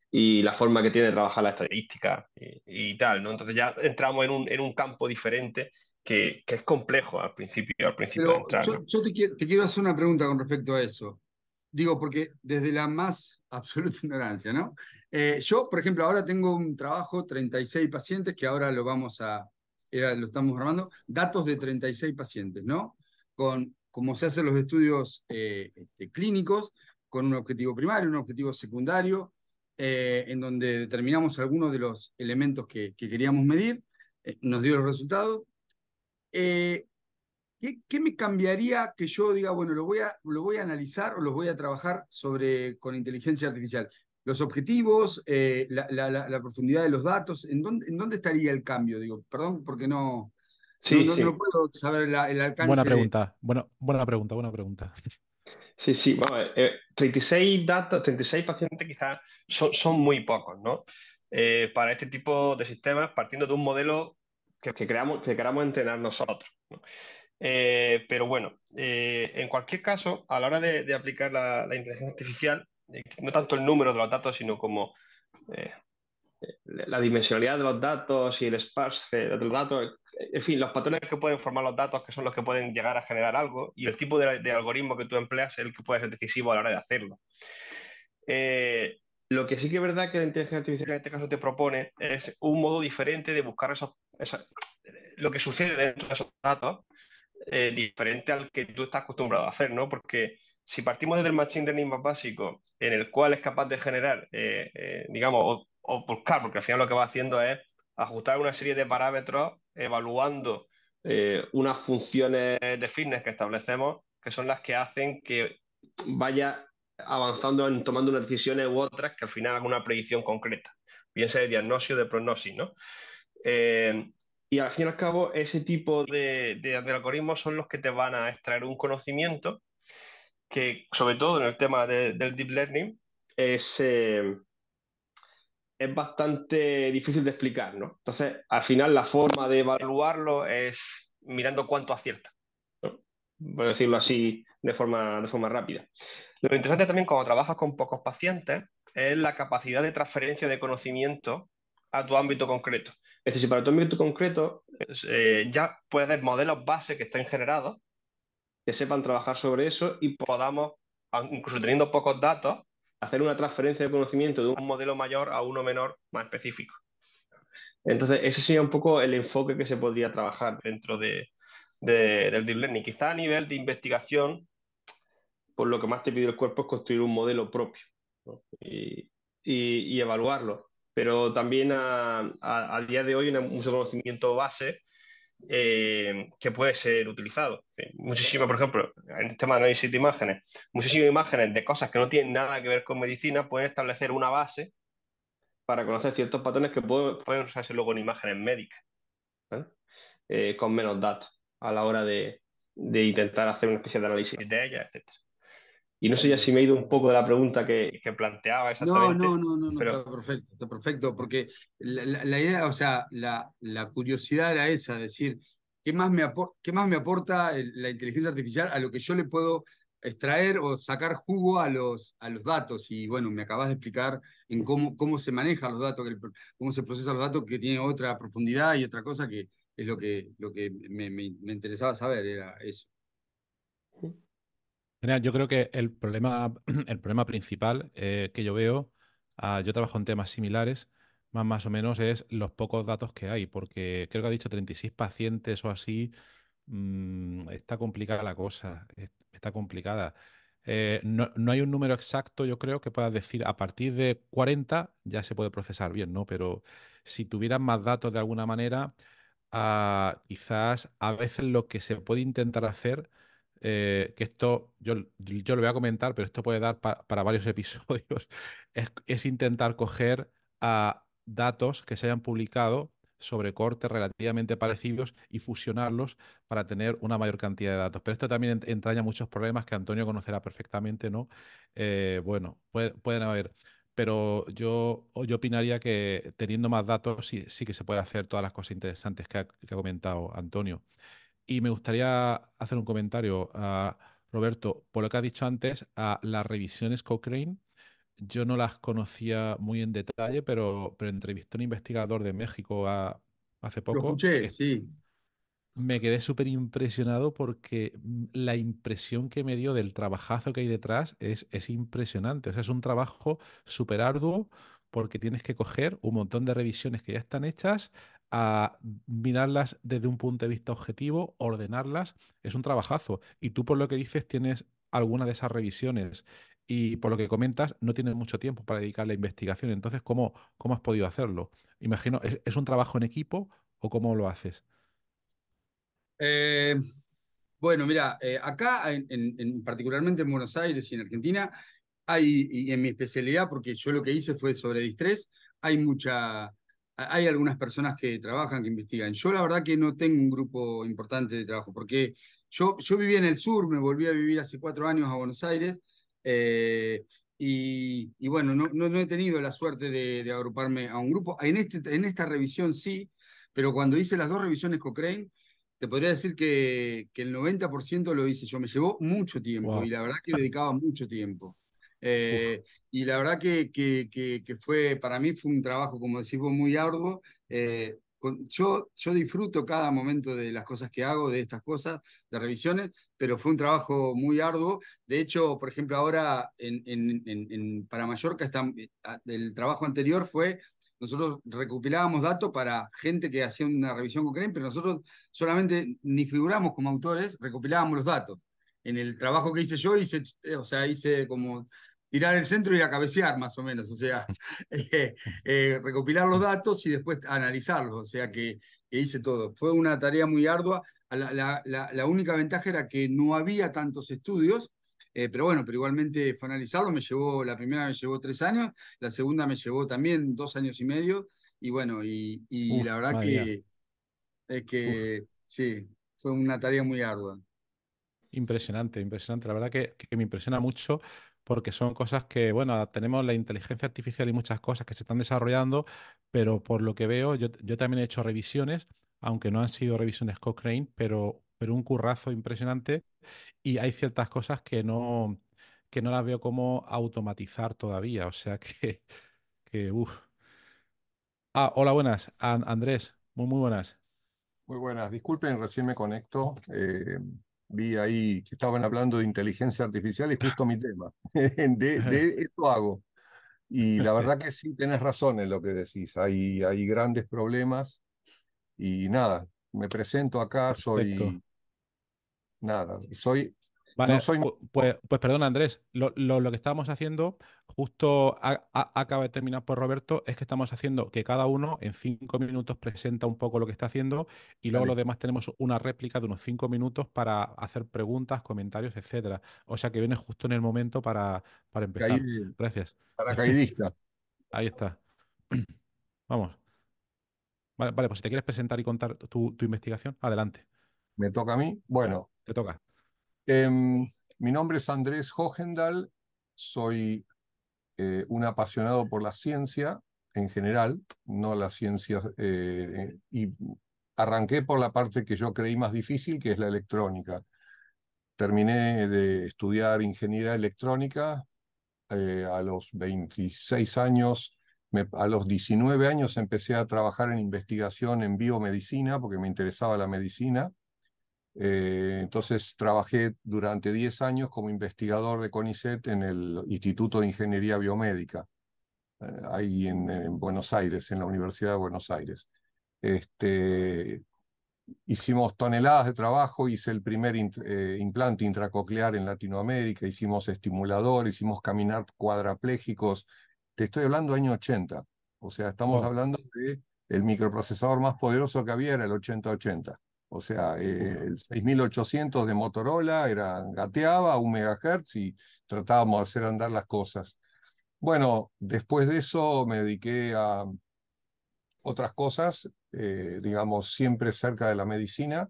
y la forma que tiene de trabajar la estadística y tal, ¿no? Entonces ya entramos en un campo diferente que es complejo al principio de Pero entrar, yo, ¿no? yo te quiero hacer una pregunta con respecto a eso. Digo, porque desde la más absoluta ignorancia, ¿no? Yo, por ejemplo, ahora tengo un trabajo, 36 pacientes, que ahora lo estamos grabando, datos de 36 pacientes, ¿no? Como se hacen los estudios clínicos, con un objetivo primario, un objetivo secundario, en donde determinamos algunos de los elementos que queríamos medir, nos dio los resultados. Eh, ¿qué me cambiaría que yo diga, bueno, lo voy a analizar o los voy a trabajar con inteligencia artificial? Los objetivos, la profundidad de los datos, ¿en dónde estaría el cambio? Digo, perdón, porque Sí, no sí. puedo saber el Buena alcance de... pregunta, buena pregunta, buena pregunta. Sí, sí, vamos a ver, 36 datos, 36 pacientes quizás son muy pocos, ¿no? Para este tipo de sistemas, partiendo de un modelo que queramos entrenar nosotros, ¿no? Pero bueno, en cualquier caso, a la hora de aplicar la inteligencia artificial, no tanto el número de los datos, sino como eh, la dimensionalidad de los datos y el sparse de los datos, en fin, los patrones que pueden formar los datos, que son los que pueden llegar a generar algo, y el tipo de algoritmo que tú empleas es el que puede ser decisivo a la hora de hacerlo. Lo que sí que es verdad que la inteligencia artificial en este caso te propone es un modo diferente de buscar lo que sucede dentro de esos datos, diferente al que tú estás acostumbrado a hacer, ¿no? Porque si partimos desde el machine learning más básico, en el cual es capaz de generar, digamos, o buscar, porque al final lo que va haciendo es ajustar una serie de parámetros evaluando unas funciones de fitness que establecemos, que son las que hacen que vaya avanzando en tomando unas decisiones u otras que al final hagan una predicción concreta, bien sea de diagnóstico o de prognosis, ¿no? Eh, y al fin y al cabo, ese tipo de algoritmos son los que te van a extraer un conocimiento que, sobre todo en el tema del deep learning, es, eh, es bastante difícil de explicar, ¿no? Entonces, al final, la forma de evaluarlo es mirando cuánto acierta, ¿no? Por decirlo así de forma rápida. Lo interesante también cuando trabajas con pocos pacientes es la capacidad de transferencia de conocimiento a tu ámbito concreto. Es decir, si para tu ámbito concreto ya puedes ver modelos base que estén generados, que sepan trabajar sobre eso y podamos, incluso teniendo pocos datos, hacer una transferencia de conocimiento de un modelo mayor a uno menor más específico. Entonces, ese sería un poco el enfoque que se podría trabajar dentro del Deep Learning. Quizá a nivel de investigación por lo que más te pide el cuerpo es construir un modelo propio, ¿no? Y evaluarlo. Pero también a día de hoy hay mucho conocimiento base que puede ser utilizado. Sí, muchísimo, por ejemplo, en el tema de análisis de imágenes, muchísimas imágenes de cosas que no tienen nada que ver con medicina pueden establecer una base para conocer ciertos patrones que pueden usarse luego en imágenes médicas, ¿vale? Con menos datos a la hora de intentar hacer una especie de análisis de ellas, etc. Y no sé ya si me he ido un poco de la pregunta que planteaba exactamente, No, pero está perfecto, porque la idea, o sea, la curiosidad era esa, decir, qué más me aporta la inteligencia artificial a lo que yo le puedo extraer o sacar jugo a los datos? Y bueno, me acabas de explicar en cómo se manejan los datos, cómo se procesan los datos, que tiene otra profundidad y otra cosa que es lo que me interesaba saber, era eso. Genial, yo creo que el problema, el problema principal que yo veo, yo trabajo en temas similares, más o menos es los pocos datos que hay, porque creo que ha dicho 36 pacientes o así, está complicada la cosa, está complicada. No hay un número exacto, yo creo, que puedas decir a partir de 40 ya se puede procesar bien, ¿no? Pero si tuvieran más datos de alguna manera, quizás a veces lo que se puede intentar hacer, que esto yo lo voy a comentar, pero esto puede dar para varios episodios, es intentar coger datos que se hayan publicado sobre cortes relativamente parecidos y fusionarlos para tener una mayor cantidad de datos. Pero esto también entraña muchos problemas que Antonio conocerá perfectamente, ¿no? Bueno, pueden haber, pero yo opinaría que teniendo más datos sí que se puede hacer todas las cosas interesantes que ha comentado Antonio. Y me gustaría hacer un comentario, Roberto, por lo que has dicho antes, las revisiones Cochrane, yo no las conocía muy en detalle, pero entrevisté a un investigador de México hace Lo poco. escuché, sí. Me quedé súper impresionado porque la impresión que me dio del trabajazo que hay detrás es impresionante. O sea, es un trabajo súper arduo porque tienes que coger un montón de revisiones que ya están hechas, a mirarlas desde un punto de vista objetivo, ordenarlas. Es un trabajazo. Y tú, por lo que dices, tienes alguna de esas revisiones y por lo que comentas, no tienes mucho tiempo para dedicarle a investigación. Entonces, ¿cómo has podido hacerlo? Imagino, ¿es un trabajo en equipo o cómo lo haces? Eh, Bueno, mira, acá, particularmente en Buenos Aires y en Argentina, y en mi especialidad, porque yo lo que hice fue sobre distrés, hay algunas personas que trabajan, que investigan. Yo la verdad que no tengo un grupo importante de trabajo, porque yo vivía en el sur, me volví a vivir hace 4 años a Buenos Aires, eh, y bueno, no he tenido la suerte de agruparme a un grupo. En esta revisión sí, pero cuando hice las dos revisiones Cochrane, te podría decir que el 90% lo hice yo. Me llevó mucho tiempo y Wow. la verdad que dedicaba mucho tiempo. Uf, Y la verdad que para mí fue un trabajo, como decís vos, muy arduo. Yo disfruto cada momento de las cosas que hago, de estas cosas, de revisiones, pero fue un trabajo muy arduo. De hecho, por ejemplo, ahora para Mallorca, el trabajo anterior fue, nosotros recopilábamos datos para gente que hacía una revisión con CREM, pero nosotros solamente ni figuramos como autores, recopilábamos los datos. En el trabajo que hice yo, hice como tirar el centro y ir a cabecear, más o menos, o sea, recopilar los datos y después analizarlos, o sea que hice todo. Fue una tarea muy ardua. La única ventaja era que no había tantos estudios, pero bueno, pero igualmente fue analizarlo. La primera me llevó 3 años, la segunda me llevó también 2 años y medio, y bueno, y la uf, verdad madre mía. que es Uf. que sí, fue una tarea muy ardua. Impresionante, impresionante. La verdad que me impresiona mucho porque son cosas que, bueno, tenemos la inteligencia artificial y muchas cosas que se están desarrollando, pero por lo que veo, yo también he hecho revisiones, aunque no han sido revisiones Cochrane, pero un currazo impresionante y hay ciertas cosas que no las veo como automatizar todavía. O sea que uff. Ah, hola, buenas. Andrés, muy buenas. Muy buenas, disculpen, recién me conecto. Vi ahí que estaban hablando de inteligencia artificial y justo mi tema. De esto hago. Y la verdad que sí, tenés razón en lo que decís. Hay grandes problemas y nada, me presento acá, Perfecto. no Vale, soy, pues perdona Andrés, lo que estamos haciendo, justo acaba de terminar por Roberto, es que estamos haciendo que cada uno en 5 minutos presenta un poco lo que está haciendo y luego los dale, demás tenemos una réplica de unos 5 minutos para hacer preguntas, comentarios, etcétera. O sea que viene justo en el momento para caí empezar. de Gracias. paracaidista. Ahí está. Vamos. Vale, vale, pues si te quieres presentar y contar tu investigación, adelante. Me toca a mí. Bueno, Te toca. mi nombre es Andrés Hojendahl, soy un apasionado por la ciencia en general, no la ciencia, y arranqué por la parte que yo creí más difícil, que es la electrónica. Terminé de estudiar ingeniería electrónica a los 26 años. A los 19 años empecé a trabajar en investigación en biomedicina porque me interesaba la medicina. Entonces trabajé durante 10 años como investigador de CONICET en el Instituto de Ingeniería Biomédica, ahí en Buenos Aires, en la Universidad de Buenos Aires. Este, Hicimos toneladas de trabajo, hice el primer implante intracoclear en Latinoamérica, hicimos estimulador, hicimos caminar cuadraplégicos. Te estoy hablando año 80, o sea, estamos Wow. hablando de el microprocesador más poderoso que había era el 8080. O sea, Uf. el 6800 de Motorola gateaba a 1 MHz y tratábamos de hacer andar las cosas. Bueno, después de eso me dediqué a otras cosas, digamos, siempre cerca de la medicina.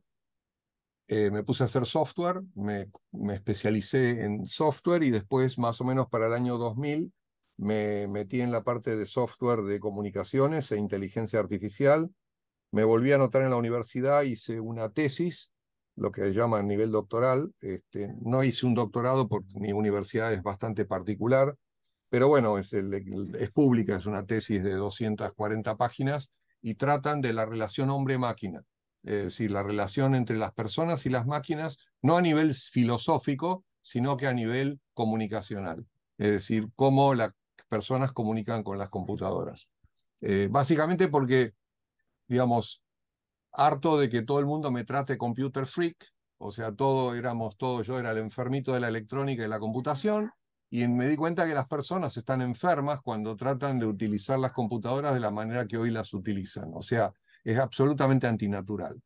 Me puse a hacer software, me especialicé en software y después, más o menos para el año 2000, me metí en la parte de software de comunicaciones e inteligencia artificial. Me volví a anotar en la universidad, hice una tesis, lo que llaman nivel doctoral. No hice un doctorado porque mi universidad es bastante particular, pero bueno, es pública, es una tesis de 240 páginas y tratan de la relación hombre-máquina, es decir, la relación entre las personas y las máquinas, no a nivel filosófico, sino que a nivel comunicacional, es decir, cómo las personas comunican con las computadoras. Básicamente porque, digamos, harto de que todo el mundo me trate computer freak, o sea, yo era el enfermito de la electrónica y la computación, y me di cuenta que las personas están enfermas cuando tratan de utilizar las computadoras de la manera que hoy las utilizan, o sea, es absolutamente antinatural.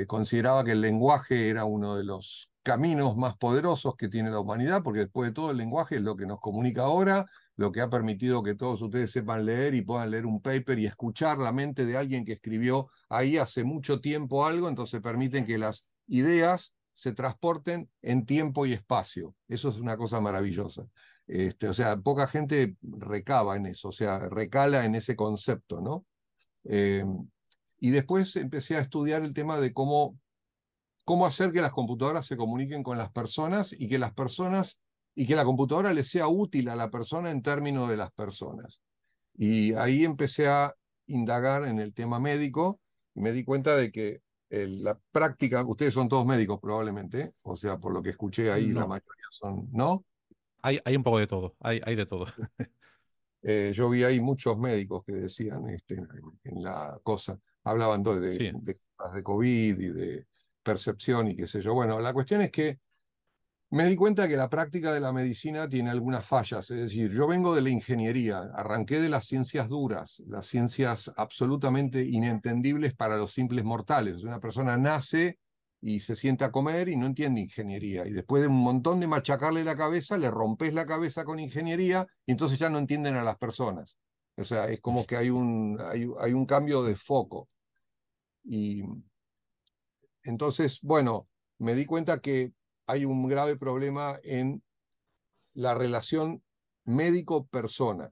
Consideraba que el lenguaje era uno de los caminos más poderosos que tiene la humanidad, porque después de todo el lenguaje es lo que nos comunica ahora, lo que ha permitido que todos ustedes sepan leer y puedan leer un paper y escuchar la mente de alguien que escribió ahí hace mucho tiempo algo, entonces permiten que las ideas se transporten en tiempo y espacio. Eso es una cosa maravillosa. O sea, poca gente recaba en eso, o sea, recala en ese concepto, ¿no? Eh, y después empecé a estudiar el tema de cómo hacer que las computadoras se comuniquen con las personas y que las personas y que la computadora le sea útil a la persona en términos de las personas. Y ahí empecé a indagar en el tema médico y me di cuenta de que la práctica, ustedes son todos médicos probablemente, o sea, por lo que escuché ahí, la No, mayoría son, ¿no? hay un poco de todo, hay de todo. Yo vi ahí muchos médicos que decían en la cosa, hablaban Sí, de COVID y de percepción y qué sé yo. Bueno, la cuestión es que me di cuenta que la práctica de la medicina tiene algunas fallas, es decir, yo vengo de la ingeniería, arranqué de las ciencias duras, las ciencias absolutamente inentendibles para los simples mortales. Una persona nace y se sienta a comer y no entiende ingeniería, y después de un montón de machacarle la cabeza, le rompes la cabeza con ingeniería y entonces ya no entienden a las personas. O sea, es como que hay un cambio de foco. Y entonces, bueno, me di cuenta que hay un grave problema en la relación médico-persona.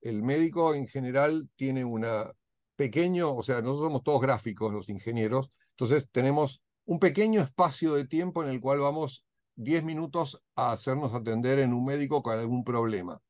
El médico en general tiene una pequeño, o sea, nosotros somos todos gráficos los ingenieros, entonces tenemos un pequeño espacio de tiempo en el cual vamos 10 minutos a hacernos atender en un médico con algún problema.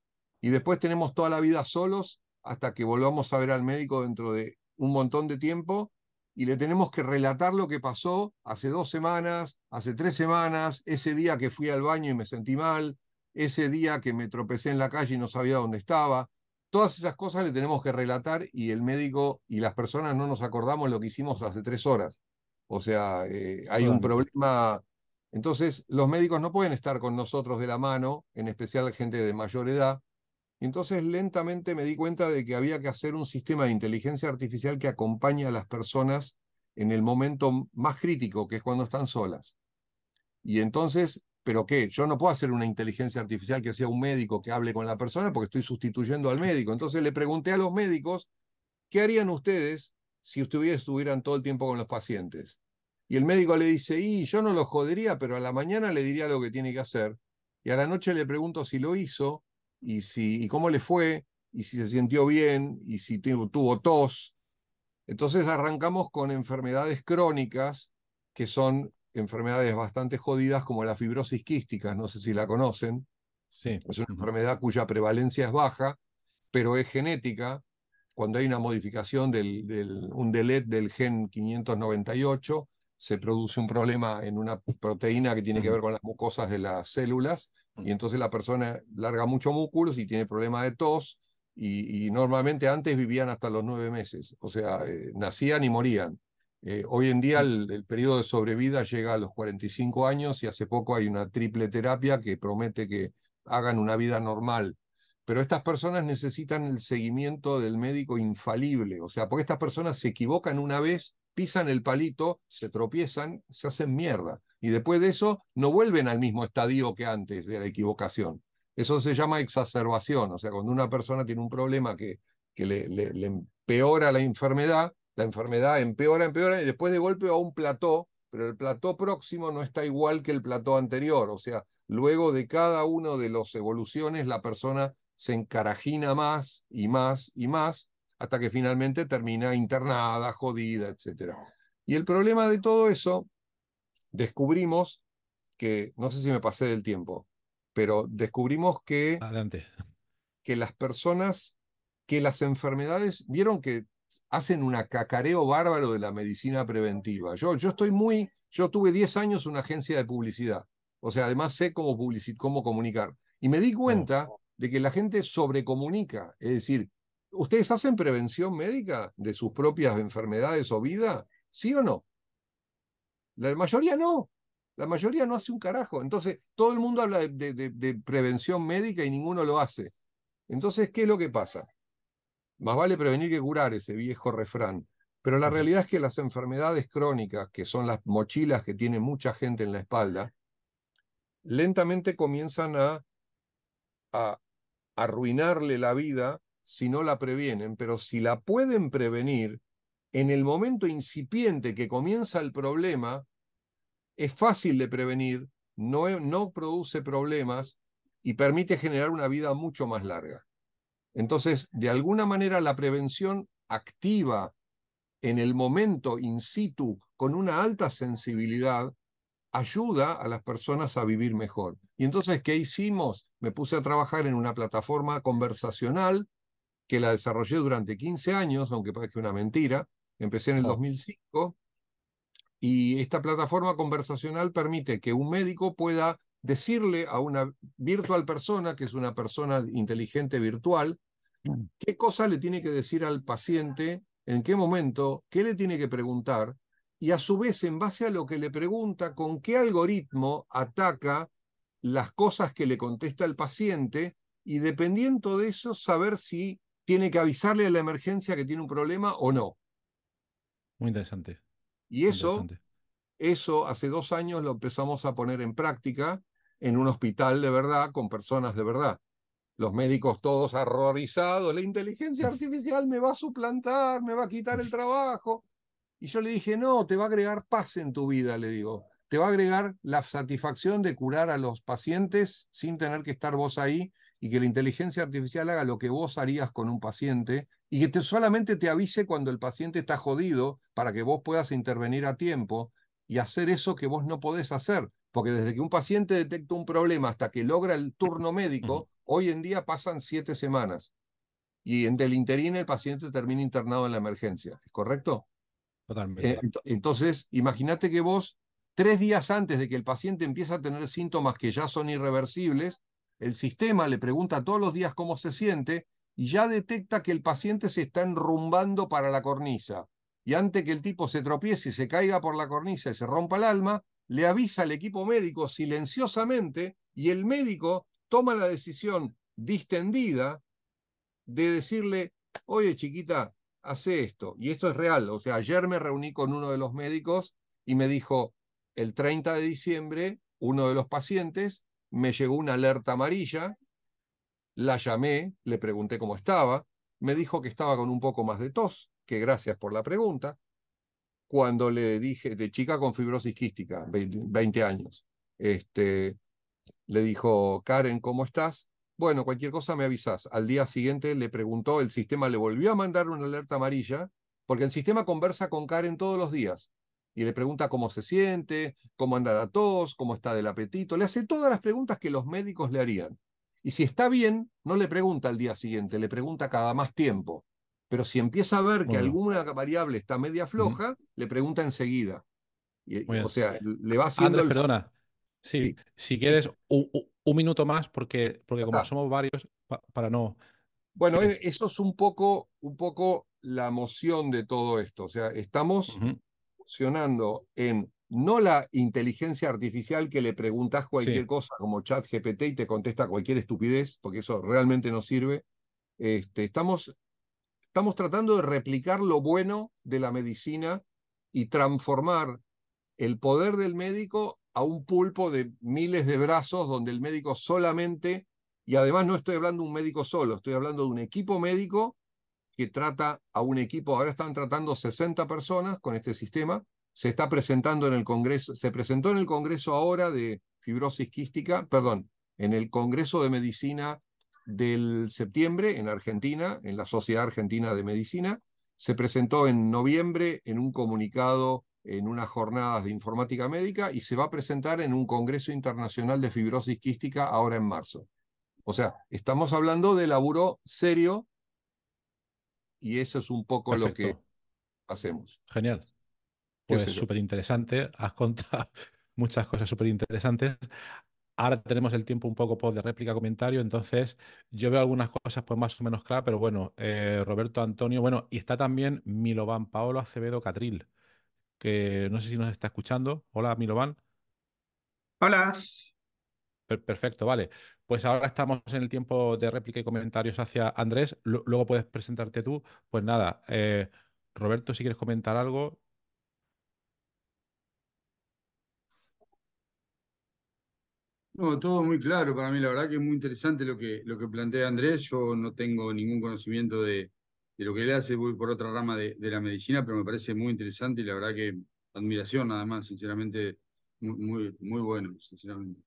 Y después tenemos toda la vida solos hasta que volvamos a ver al médico dentro de un montón de tiempo y le tenemos que relatar lo que pasó hace 2 semanas, hace 3 semanas, ese día que fui al baño y me sentí mal, ese día que me tropecé en la calle y no sabía dónde estaba. Todas esas cosas le tenemos que relatar y el médico y las personas no nos acordamos lo que hicimos hace 3 horas. O sea, hay un totalmente. problema. Entonces, los médicos no pueden estar con nosotros de la mano, en especial gente de mayor edad. Entonces, lentamente me di cuenta de que había que hacer un sistema de inteligencia artificial que acompañe a las personas en el momento más crítico, que es cuando están solas. Y entonces, ¿pero qué? Yo no puedo hacer una inteligencia artificial que sea un médico que hable con la persona porque estoy sustituyendo al médico. Entonces le pregunté a los médicos, ¿qué harían ustedes si ustedes estuvieran todo el tiempo con los pacientes? Y el médico le dice, y yo no lo jodería, pero a la mañana le diría lo que tiene que hacer. Y a la noche le pregunto si lo hizo, y cómo le fue, y si se sintió bien, y si tuvo tos. Entonces arrancamos con enfermedades crónicas, que son enfermedades bastante jodidas como la fibrosis quística, no sé si la conocen. Sí. Es una Ujú. enfermedad cuya prevalencia es baja, pero es genética. Cuando hay una modificación un delete del gen 598, se produce un problema en una proteína que tiene que Ujú. ver con las mucosas de las células, y entonces la persona larga mucho músculos y tiene problema de tos, y normalmente antes vivían hasta los 9 meses, o sea, nacían y morían. Hoy en día el periodo de sobrevida llega a los 45 años y hace poco hay una triple terapia que promete que hagan una vida normal. Pero estas personas necesitan el seguimiento del médico infalible, o sea, porque estas personas se equivocan una vez, pisan el palito, se tropiezan, se hacen mierda. Y después de eso no vuelven al mismo estadio que antes de la equivocación. Eso se llama exacerbación, o sea, cuando una persona tiene un problema que le empeora la enfermedad empeora y después de golpe va a un plató, pero el plató próximo no está igual que el plató anterior, o sea, luego de cada uno de las evoluciones la persona se encarajina más y más y más hasta que finalmente termina internada, jodida, etc. Y el problema de todo eso, descubrimos que, no sé si me pasé del tiempo, pero descubrimos Adelante. que las personas, que las enfermedades, vieron que hacen un cacareo bárbaro de la medicina preventiva. Yo tuve 10 años una agencia de publicidad, o sea, además sé cómo comunicar. Y me di Oh, cuenta de que la gente sobrecomunica, es decir, ¿ustedes hacen prevención médica de sus propias enfermedades o vida? ¿Sí o no? La mayoría no. La mayoría no hace un carajo. Entonces, todo el mundo habla de prevención médica y ninguno lo hace. Entonces, ¿qué es lo que pasa? Más vale prevenir que curar, ese viejo refrán. Pero la realidad es que las enfermedades crónicas, que son las mochilas que tiene mucha gente en la espalda, lentamente comienzan a arruinarle la vida si no la previenen, pero si la pueden prevenir, en el momento incipiente que comienza el problema, es fácil de prevenir, no produce problemas y permite generar una vida mucho más larga. Entonces, de alguna manera, la prevención activa en el momento in situ con una alta sensibilidad ayuda a las personas a vivir mejor. Y entonces, ¿qué hicimos? Me puse a trabajar en una plataforma conversacional que la desarrollé durante 15 años, aunque parezca una mentira. Empecé en el 2005 y esta plataforma conversacional permite que un médico pueda decirle a una virtual persona, que es una persona inteligente virtual, qué cosa le tiene que decir al paciente, en qué momento, qué le tiene que preguntar, y a su vez, en base a lo que le pregunta, con qué algoritmo ataca las cosas que le contesta el paciente, y dependiendo de eso, saber si tiene que avisarle a la emergencia que tiene un problema o no. Muy interesante, Y muy interesante. eso hace 2 años lo empezamos a poner en práctica en un hospital de verdad, con personas de verdad. Los médicos todos horrorizados, la inteligencia artificial me va a suplantar, me va a quitar el trabajo. Y yo le dije, no, te va a agregar paz en tu vida, le digo. Te va a agregar la satisfacción de curar a los pacientes sin tener que estar vos ahí y que la inteligencia artificial haga lo que vos harías con un paciente y que solamente te avise cuando el paciente está jodido para que vos puedas intervenir a tiempo y hacer eso que vos no podés hacer. Porque desde que un paciente detecta un problema hasta que logra el turno médico, hoy en día pasan 7 semanas. Y en el interín el paciente termina internado en la emergencia. ¿Es correcto? Totalmente. Entonces, imagínate que vos, 3 días antes de que el paciente empiece a tener síntomas que ya son irreversibles, el sistema le pregunta todos los días cómo se siente y ya detecta que el paciente se está enrumbando para la cornisa. Y antes que el tipo se tropiece y se caiga por la cornisa y se rompa el alma, le avisa al equipo médico silenciosamente y el médico toma la decisión distendida de decirle, oye chiquita, hace esto. Y esto es real. O sea, ayer me reuní con uno de los médicos y me dijo, el 30 de diciembre, uno de los pacientes me llegó una alerta amarilla, la llamé, le pregunté cómo estaba, me dijo que estaba con un poco más de tos, que gracias por la pregunta. Cuando le dije, de chica con fibrosis quística, 20 años, le dijo, Karen, ¿cómo estás? Bueno, cualquier cosa me avisas. Al día siguiente le preguntó, el sistema le volvió a mandar una alerta amarilla, porque el sistema conversa con Karen todos los días y le pregunta cómo se siente, cómo anda la tos, cómo está del apetito. Le hace todas las preguntas que los médicos le harían. Y si está bien, no le pregunta al día siguiente, le pregunta cada más tiempo. Pero si empieza a ver que Bueno, alguna variable está media floja, le pregunta enseguida. muy O bien. sea, le va haciendo Andrés, el... perdona. Sí, Sí, si quieres un minuto más, porque ya como está. somos varios, para no. Bueno, Sí. eso es un poco la emoción de todo esto. O sea, estamos Ujú. funcionando en no la inteligencia artificial que le preguntas cualquier Sí, cosa como ChatGPT y te contesta cualquier estupidez, porque eso realmente no sirve. Estamos tratando de replicar lo bueno de la medicina y transformar el poder del médico a un pulpo de miles de brazos donde el médico solamente, y además no estoy hablando de un médico solo, estoy hablando de un equipo médico que trata a un equipo, ahora están tratando 60 personas con este sistema, se está presentando en el Congreso, se presentó en el Congreso ahora de fibrosis quística, perdón, en el Congreso de Medicina del septiembre en Argentina, en la Sociedad Argentina de Medicina, se presentó en noviembre en un comunicado en unas jornadas de informática médica y se va a presentar en un Congreso Internacional de Fibrosis Quística ahora en marzo. O sea, estamos hablando de laburo serio y eso es un poco lo que perfecto. hacemos. Genial. ¿Qué Pues sé yo? súper interesante. Has contado muchas cosas súper interesantes. Ahora tenemos el tiempo un poco pues, de réplica, comentario, entonces yo veo algunas cosas pues más o menos claras, pero bueno, Roberto Antonio, bueno, y está también Milovan Paolo Acevedo Catril, que no sé si nos está escuchando. Hola, Milovan. Hola. Perfecto, vale. Pues ahora estamos en el tiempo de réplica y comentarios hacia Andrés. Luego puedes presentarte tú. Pues nada, Roberto, si quieres comentar algo. No, todo muy claro para mí, la verdad que es muy interesante lo que plantea Andrés. Yo no tengo ningún conocimiento de lo que él hace, voy por otra rama de la medicina, pero me parece muy interesante y la verdad que admiración nada más, sinceramente, muy bueno, sinceramente.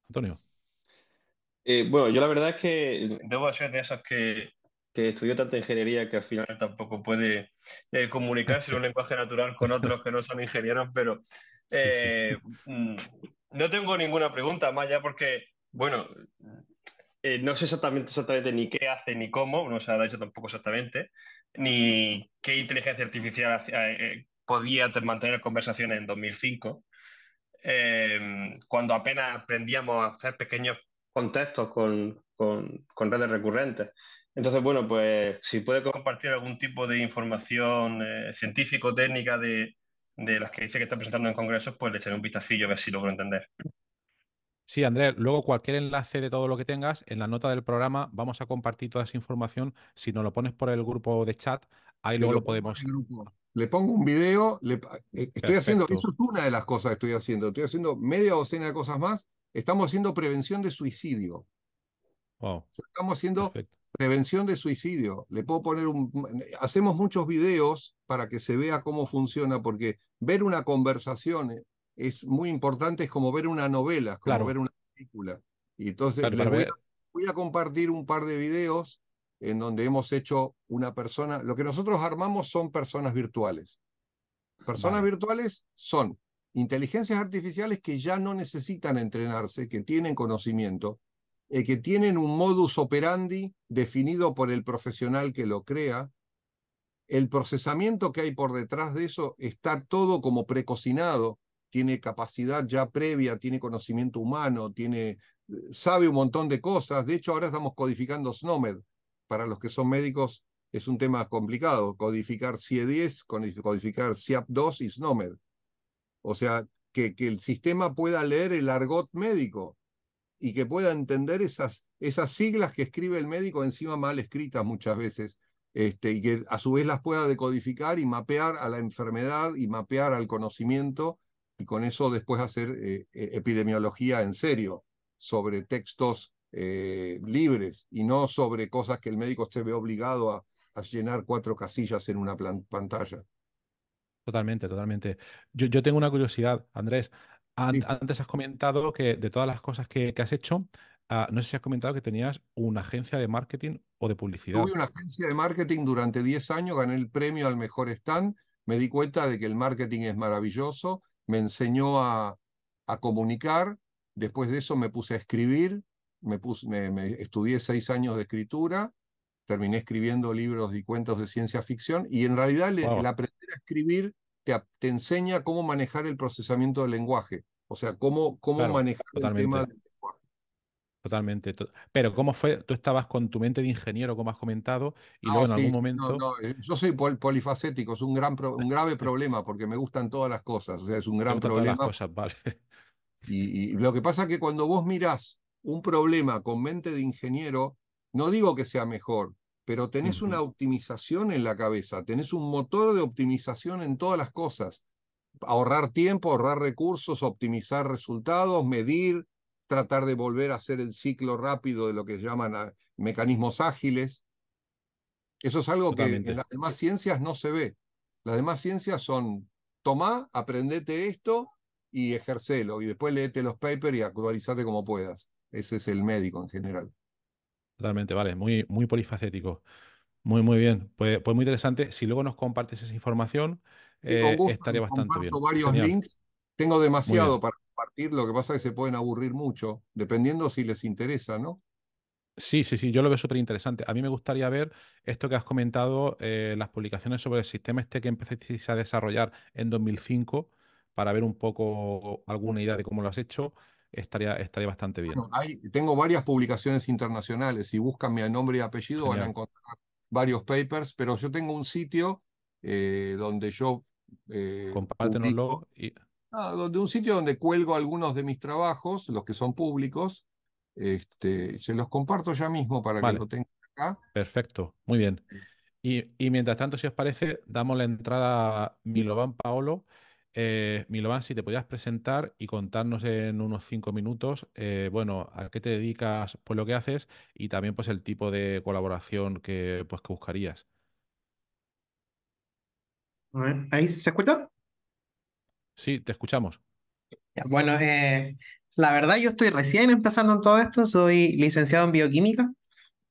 Antonio. Bueno, yo la verdad es que debo ser de esos que estudió tanta ingeniería que al final tampoco puede comunicarse en un lenguaje natural con otros que no son ingenieros, pero Sí, sí. eh, mm, no tengo ninguna pregunta más ya porque, bueno, no sé exactamente ni qué hace ni cómo, no se ha dicho tampoco exactamente, ni qué inteligencia artificial podía mantener conversaciones en 2005 cuando apenas aprendíamos a hacer pequeños contextos con redes recurrentes. Entonces, bueno, pues si puede compartir algún tipo de información científico-técnica de las que dice que está presentando en congresos, pues le echaré un vistacillo a ver si logro entender. Sí, Andrés, luego cualquier enlace de todo lo que tengas, en la nota del programa vamos a compartir toda esa información. Si nos lo pones por el grupo de chat, ahí Te luego lo lo pongo podemos. en el grupo. Le pongo un video, estoy haciendo, eso Perfecto. es una de las cosas que estoy haciendo media docena de cosas más. Estamos haciendo prevención de suicidio. Wow, Estamos haciendo perfecto. prevención de suicidio. Le puedo poner hacemos muchos videos para que se vea cómo funciona, porque ver una conversación es muy importante, es como ver una novela, es como ver Claro, una película. Y entonces claro, para ver. voy a compartir un par de videos en donde hemos hecho una persona, lo que nosotros armamos son personas virtuales. Personas Vale, virtuales son inteligencias artificiales que ya no necesitan entrenarse, que tienen conocimiento, que tienen un modus operandi definido por el profesional que lo crea. El procesamiento que hay por detrás de eso está todo como precocinado, tiene capacidad ya previa, tiene conocimiento humano, sabe un montón de cosas. De hecho, ahora estamos codificando SNOMED. Para los que son médicos es un tema complicado, codificar CIE-10, codificar SIAP-2 y SNOMED. O sea, que el sistema pueda leer el argot médico y que pueda entender esas siglas que escribe el médico, encima mal escritas muchas veces, y que a su vez las pueda decodificar y mapear a la enfermedad y mapear al conocimiento, y con eso después hacer epidemiología en serio, sobre textos libres y no sobre cosas que el médico se ve obligado a llenar 4 casillas en una pantalla. totalmente, totalmente. Yo tengo una curiosidad, Andrés. Sí. Antes has comentado que de todas las cosas que has hecho, no sé si has comentado que tenías una agencia de marketing o de Tuve publicidad. una agencia de marketing durante 10 años, gané el premio al mejor stand, me di cuenta de que el marketing es maravilloso, me enseñó a comunicar, después de eso me puse a escribir, me estudié 6 años de escritura, terminé escribiendo libros y cuentos de ciencia ficción, y en realidad el Wow, aprender a escribir te enseña cómo manejar el procesamiento del lenguaje, o sea, cómo claro, manejar el tema totalmente. del lenguaje. Totalmente. Pero ¿cómo fue? Tú estabas con tu mente de ingeniero, como has comentado, y luego No, en sí, algún sí, no, momento no. Yo soy polifacético, es un grave problema porque me gustan todas las cosas, o sea, es un te gran gustan todas las problema. cosas, vale. Y lo que pasa es que cuando vos mirás un problema con mente de ingeniero, no digo que sea mejor, pero tenés una Ujú. optimización en la cabeza, tenés un motor de optimización en todas las cosas. Ahorrar tiempo, ahorrar recursos, optimizar resultados, medir, tratar de volver a hacer el ciclo rápido de lo que llaman mecanismos ágiles. Eso es algo que en Totalmente. las demás ciencias no se ve. Las demás ciencias son, tomá, aprendete esto y ejercelo, y después léete los papers y actualizate como puedas. Ese es el médico en general. Totalmente, vale. Muy, muy polifacético. Muy, muy bien. Pues muy interesante. Si luego nos compartes esa información, Y con gusto estaría les bastante comparto bien. varios Genial. links. Tengo Muy demasiado bien. para compartir, lo que pasa es que se pueden aburrir mucho, dependiendo si les interesa, ¿no? Sí, sí, sí, yo lo veo súper interesante. A mí me gustaría ver esto que has comentado, las publicaciones sobre el sistema este que empezasteis a desarrollar en 2005, para ver un poco alguna idea de cómo lo has hecho. Estaría bastante bien. Bueno, tengo varias publicaciones internacionales. Si buscan mi nombre y apellido van a Genial. encontrar varios papers, pero yo tengo un sitio donde yo publico, Compártenoslo y donde un sitio donde cuelgo algunos de mis trabajos, los que son públicos, Se los comparto ya mismo para que Vale, lo tengan acá. perfecto, muy bien. Y mientras tanto, si os parece, damos la entrada a Milovan Paolo. Milovan, si te podías presentar y contarnos en unos 5 minutos, bueno, a qué te dedicas, pues lo que haces y también pues el tipo de colaboración que buscarías. A ver, ¿ahí se escucha? Sí, te escuchamos. Ya, bueno, la verdad yo estoy recién empezando en todo esto, soy licenciado en bioquímica,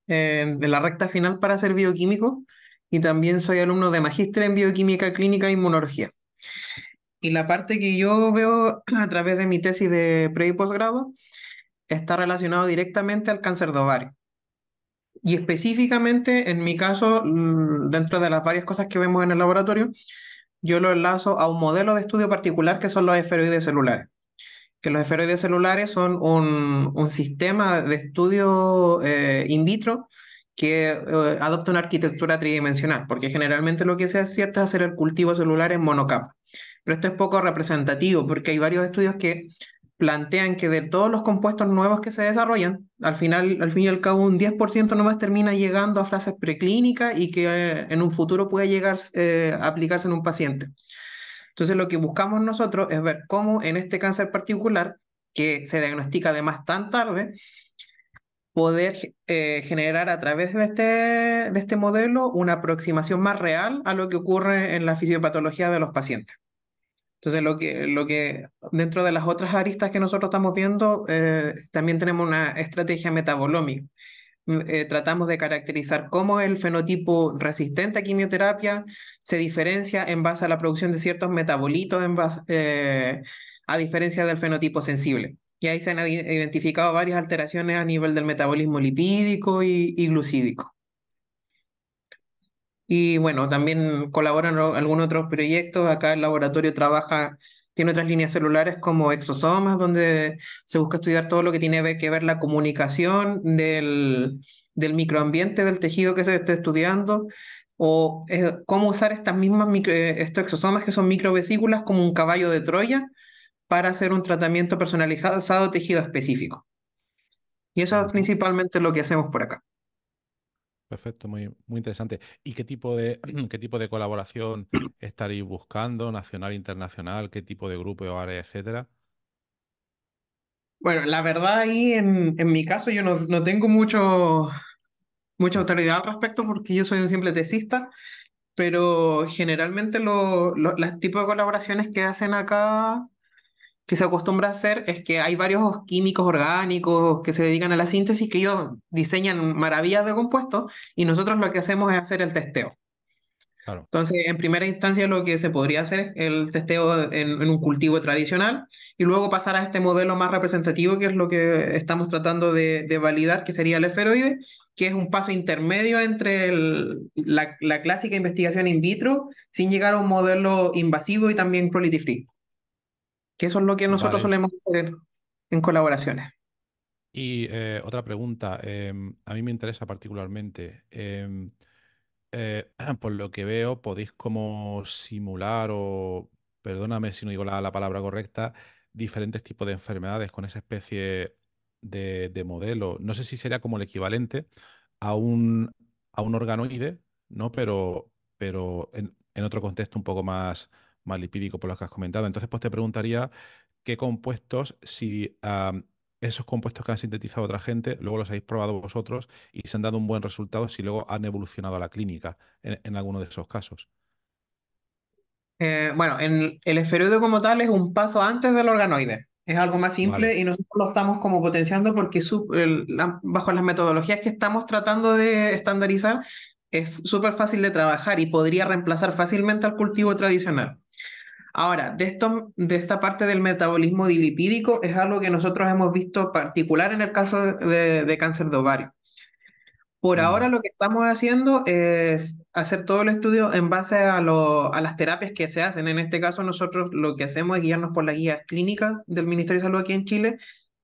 en la recta final para ser bioquímico y también soy alumno de magíster en bioquímica clínica e inmunología. Y la parte que yo veo a través de mi tesis de pre y posgrado está relacionado directamente al cáncer de ovario. Y específicamente, en mi caso, dentro de las varias cosas que vemos en el laboratorio, yo lo enlazo a un modelo de estudio particular que son los esferoides celulares. Que los esferoides celulares son un sistema de estudio in vitro que adopta una arquitectura tridimensional, porque generalmente lo que se hace cierto es hacer el cultivo celular en monocapa. Pero esto es poco representativo, porque hay varios estudios que plantean que de todos los compuestos nuevos que se desarrollan, al fin y al cabo, un 10% nomás termina llegando a fases preclínicas y que en un futuro puede llegar a aplicarse en un paciente. Entonces, lo que buscamos nosotros es ver cómo en este cáncer particular, que se diagnostica además tan tarde, poder generar a través de este modelo una aproximación más real a lo que ocurre en la fisiopatología de los pacientes. Entonces, lo que dentro de las otras aristas que nosotros estamos viendo, también tenemos una estrategia metabolómica. Tratamos de caracterizar cómo el fenotipo resistente a quimioterapia se diferencia en base a la producción de ciertos metabolitos a diferencia del fenotipo sensible. Y ahí se han identificado varias alteraciones a nivel del metabolismo lipídico y glucídico. Y bueno, también colaboran algunos otros proyectos. Acá el laboratorio tiene otras líneas celulares como exosomas, donde se busca estudiar todo lo que tiene que ver la comunicación del microambiente del tejido que se esté estudiando, o cómo usar estas mismas estos exosomas que son microvesículas como un caballo de Troya para hacer un tratamiento personalizado a tejido específico. Y eso es Ujú. principalmente lo que hacemos por acá. Perfecto, muy, muy interesante. ¿Y qué tipo de, qué tipo de colaboración estaréis buscando? ¿Nacional, internacional? ¿Qué tipo de grupo o área, etcétera? Bueno, la verdad ahí en mi caso yo no tengo mucha Mm. autoridad al respecto porque yo soy un simple tesista, pero generalmente los tipos de colaboraciones que hacen acá, que se acostumbra a hacer, es que hay varios químicos orgánicos que se dedican a la síntesis que ellos diseñan maravillas de compuestos y nosotros lo que hacemos es hacer el testeo. Claro, Entonces, en primera instancia, lo que se podría hacer es el testeo en un cultivo tradicional y luego pasar a este modelo más representativo, que es lo que estamos tratando de validar, que sería el esferoide, que es un paso intermedio entre la clásica investigación in vitro sin llegar a un modelo invasivo y también cruelty free, que eso es lo que nosotros vale. solemos hacer en colaboraciones. Y otra pregunta, a mí me interesa particularmente. Por lo que veo, podéis como simular o, perdóname si no digo la palabra correcta, diferentes tipos de enfermedades con esa especie de modelo. No sé si sería como el equivalente a un organoide, ¿no? Pero en otro contexto un poco más lipídico por lo que has comentado. Entonces, pues te preguntaría qué compuestos, si esos compuestos que han sintetizado otra gente, luego los habéis probado vosotros y se han dado un buen resultado si luego han evolucionado a la clínica en alguno de esos casos. Bueno, el esferoide como tal es un paso antes del organoide. Es algo más Vale, simple y nosotros lo estamos como potenciando porque bajo las metodologías que estamos tratando de estandarizar es súper fácil de trabajar y podría reemplazar fácilmente al cultivo tradicional. Ahora, de esta parte del metabolismo dilipídico es algo que nosotros hemos visto particular en el caso de cáncer de ovario. Por ahora ujú, lo que estamos haciendo es hacer todo el estudio en base a las terapias que se hacen. En este caso nosotros lo que hacemos es guiarnos por las guías clínicas del Ministerio de Salud aquí en Chile.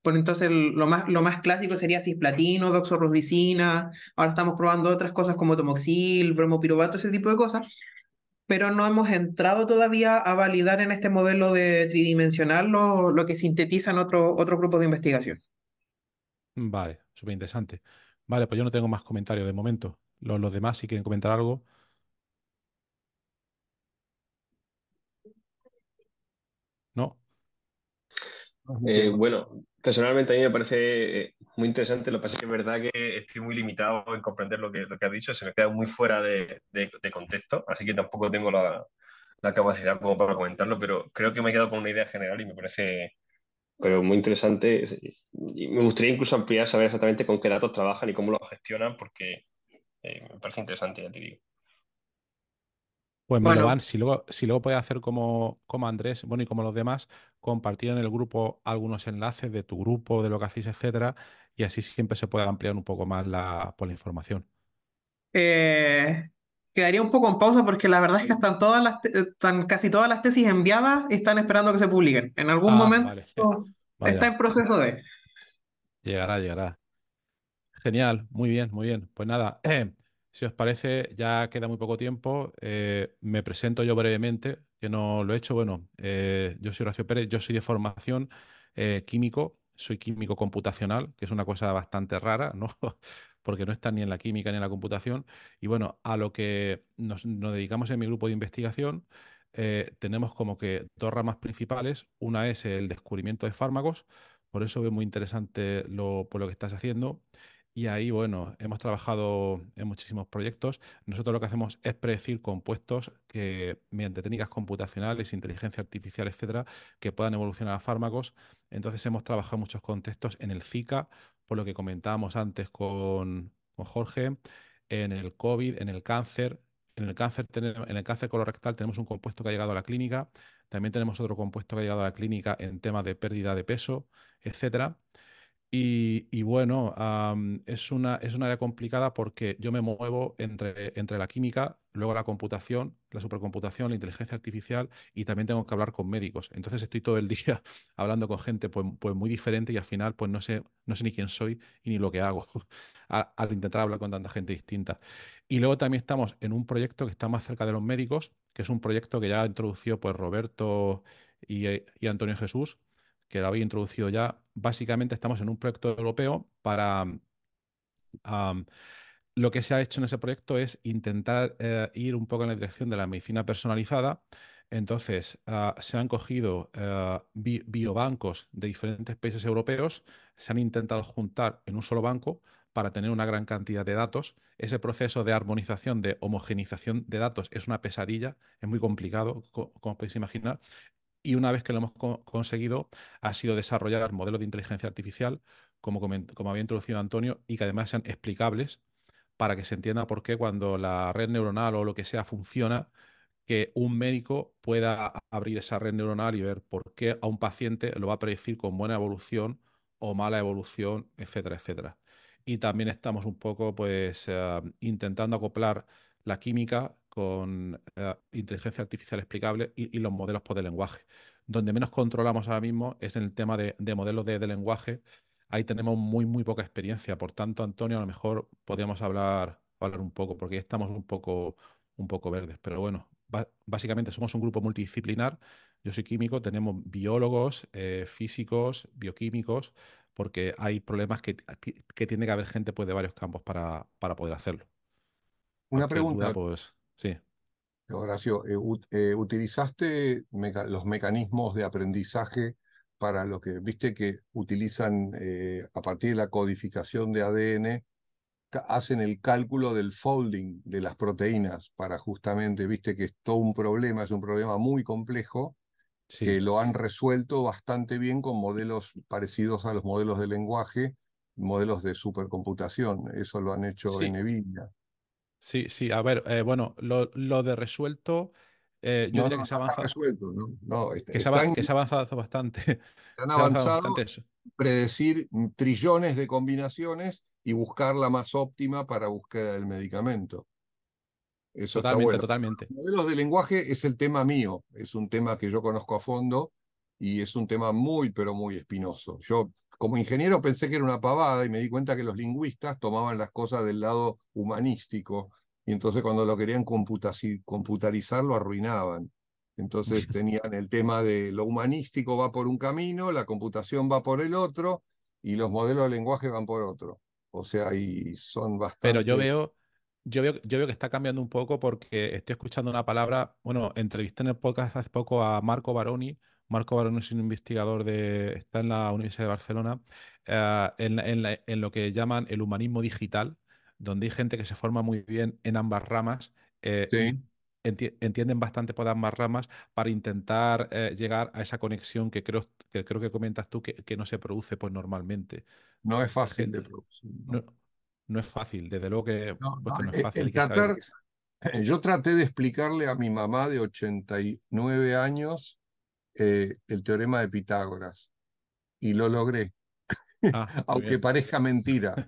Por entonces lo más clásico sería cisplatino, doxorubicina. Ahora estamos probando otras cosas como tomoxil, bromopiruvato, ese tipo de cosas. Pero no hemos entrado todavía a validar en este modelo de tridimensional lo que sintetizan otros grupos de investigación. Vale, súper interesante. Vale, pues yo no tengo más comentarios de momento. Los demás, si quieren comentar algo, ¿no? No tengo. Bueno, personalmente a mí me parece muy interesante. Lo que pasa es que es verdad que estoy muy limitado en comprender lo que has dicho. Se me queda muy fuera de contexto, así que tampoco tengo la capacidad como para comentarlo, pero creo que me he quedado con una idea general y me parece pero muy interesante. Y me gustaría incluso ampliar, saber exactamente con qué datos trabajan y cómo los gestionan, porque me parece interesante, ya te digo. Pues me lo Bueno, van, si luego puedes hacer como Andrés, bueno, y como los demás, compartir en el grupo algunos enlaces de tu grupo, de lo que hacéis, etcétera, y así siempre se puede ampliar un poco más la información. eh, quedaría un poco en pausa porque la verdad es que están casi todas las tesis enviadas y están esperando que se publiquen. En algún Ah, momento vale. está Vaya, en proceso de. llegará, llegará. Genial, muy bien, muy bien. Pues nada, si os parece, ya queda muy poco tiempo. Me presento yo brevemente, que no lo he hecho. Bueno, yo soy Horacio Pérez, yo soy de formación químico, soy químico computacional, que es una cosa bastante rara, ¿no? Porque no está ni en la química ni en la computación. Y bueno, a lo que nos dedicamos en mi grupo de investigación, tenemos como que dos ramas principales. Una es el descubrimiento de fármacos, por eso veo muy interesante por lo que estás haciendo. Y ahí, bueno, hemos trabajado en muchísimos proyectos. Nosotros lo que hacemos es predecir compuestos que, mediante técnicas computacionales, inteligencia artificial, etcétera, que puedan evolucionar a fármacos. Entonces, hemos trabajado en muchos contextos en el Zika, por lo que comentábamos antes con Jorge, en el COVID, en el cáncer. En el cáncer colorectal tenemos un compuesto que ha llegado a la clínica. También tenemos otro compuesto que ha llegado a la clínica en temas de pérdida de peso, etcétera. Y bueno, es un área complicada porque yo me muevo entre la química, luego la computación, la supercomputación, la inteligencia artificial y también tengo que hablar con médicos. Entonces estoy todo el día hablando con gente pues muy diferente y al final pues no sé ni quién soy y ni lo que hago al intentar hablar con tanta gente distinta. Y luego también estamos en un proyecto que está más cerca de los médicos, que es un proyecto que ya ha introducido pues Roberto y Antonio Jesús, que lo había introducido ya. Básicamente estamos en un proyecto europeo para... am, lo que se ha hecho en ese proyecto es intentar ir un poco en la dirección de la medicina personalizada. Entonces, se han cogido biobancos de diferentes países europeos, se han intentado juntar en un solo banco para tener una gran cantidad de datos. Ese proceso de armonización, de homogenización de datos es una pesadilla, es muy complicado, como podéis imaginar. Y una vez que lo hemos conseguido, ha sido desarrollar modelos de inteligencia artificial, como había introducido Antonio, y que además sean explicables para que se entienda por qué cuando la red neuronal o lo que sea funciona, que un médico pueda abrir esa red neuronal y ver por qué a un paciente lo va a predecir con buena evolución o mala evolución, etcétera, etcétera. Y también estamos un poco pues intentando acoplar la química con inteligencia artificial explicable y los modelos pues, de lenguaje. Donde menos controlamos ahora mismo es en el tema de modelos de lenguaje. Ahí tenemos muy poca experiencia. Por tanto, Antonio, a lo mejor podríamos hablar un poco, porque ya estamos un poco verdes. Pero bueno, básicamente somos un grupo multidisciplinar. Yo soy químico, tenemos biólogos, físicos, bioquímicos, porque hay problemas que tiene que haber gente pues, de varios campos para poder hacerlo. Una Cualquier duda, pregunta, pues sí. Horacio. ¿Utilizaste los mecanismos de aprendizaje para lo que, viste que utilizan a partir de la codificación de ADN, hacen el cálculo del folding de las proteínas para justamente, viste que es todo un problema, es un problema muy complejo Sí, que lo han resuelto bastante bien con modelos parecidos a los modelos de lenguaje, modelos de supercomputación? Eso lo han hecho en sí, NVIDIA. sí, sí. A ver, bueno, lo de resuelto, yo No, diría no, no está resuelto, ¿no? No, que se ha avanzado bastante. han Se ha avanzado avanzado bastante en eso. predecir trillones de combinaciones y buscar la más óptima para búsqueda del medicamento. Eso está Totalmente, bueno. totalmente. Los modelos de lenguaje es el tema mío, es un tema que yo conozco a fondo y es un tema muy, pero muy espinoso. Yo, como ingeniero, pensé que era una pavada y me di cuenta que los lingüistas tomaban las cosas del lado humanístico y entonces cuando lo querían computarizar lo arruinaban. Entonces tenían el tema de lo humanístico va por un camino, la computación va por el otro y los modelos de lenguaje van por otro. O sea, y son Pero bastante... yo veo que está cambiando un poco porque estoy escuchando una palabra. Bueno, entrevisté en el podcast hace poco a Marco Baroni. Marco Baroni es un investigador está en la Universidad de Barcelona, en lo que llaman el humanismo digital, donde hay gente que se forma muy bien en ambas ramas y Sí, entienden bastante por ambas ramas para intentar llegar a esa conexión que creo que comentas tú que no se produce pues normalmente. no es Porque fácil de producir, no, ¿no? no es fácil, desde luego que, No, pues no, que no es fácil, hay el que saber. tratar, yo traté de explicarle a mi mamá de 89 años el teorema de Pitágoras y lo logré, Ah, muy aunque bien. parezca mentira.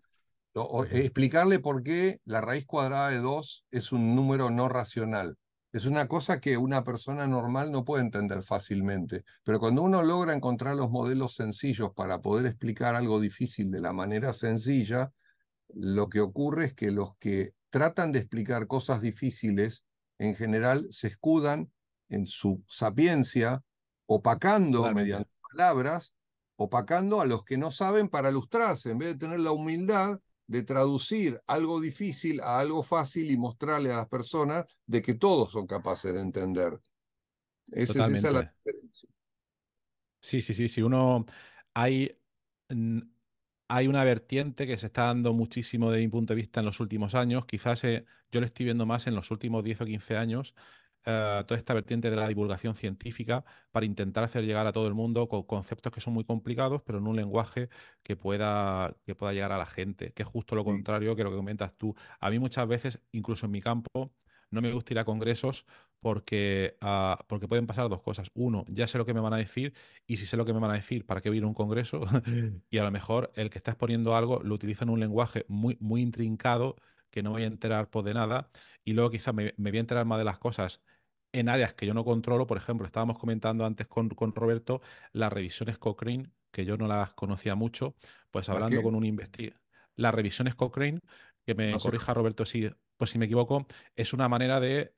Explicarle por qué la raíz cuadrada de 2 es un número no racional. Es una cosa que una persona normal no puede entender fácilmente, pero cuando uno logra encontrar los modelos sencillos para poder explicar algo difícil de la manera sencilla, lo que ocurre es que los que tratan de explicar cosas difíciles, en general, se escudan en su sapiencia, opacando Totalmente. mediante palabras, opacando a los que no saben para ilustrarse, en vez de tener la humildad de traducir algo difícil a algo fácil y mostrarle a las personas de que todos son capaces de entender. Esa es la Totalmente. diferencia. Sí, sí, sí. Si uno. Hay, mm, hay una vertiente que se está dando muchísimo de mi punto de vista en los últimos años. Quizás yo lo estoy viendo más en los últimos 10 o 15 años. Toda esta vertiente de la divulgación científica para intentar hacer llegar a todo el mundo con conceptos que son muy complicados, pero en un lenguaje que pueda llegar a la gente, que es justo lo Sí, contrario que lo que comentas tú. A mí muchas veces, incluso en mi campo, no me gusta ir a congresos porque pueden pasar dos cosas. Uno, ya sé lo que me van a decir y si sé lo que me van a decir, ¿para qué voy a ir a un congreso? Y a lo mejor el que está exponiendo algo lo utiliza en un lenguaje muy, muy intrincado que no me voy a enterar pues, de nada y luego quizás me voy a enterar más de las cosas en áreas que yo no controlo. Por ejemplo, estábamos comentando antes con Roberto las revisiones Cochrane, que yo no las conocía mucho, pues ¿las hablando qué? con un investigador. Las revisiones Cochrane, que me No sé. corrija Roberto si me equivoco, es una manera de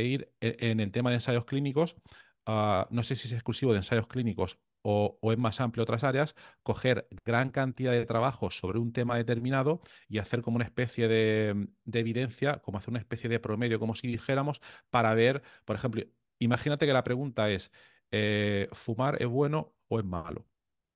ir en el tema de ensayos clínicos. No sé si es exclusivo de ensayos clínicos o es más amplio otras áreas, coger gran cantidad de trabajo sobre un tema determinado y hacer como una especie de evidencia, como hacer una especie de promedio, como si dijéramos, para ver, por ejemplo, imagínate que la pregunta es, ¿fumar es bueno o es malo?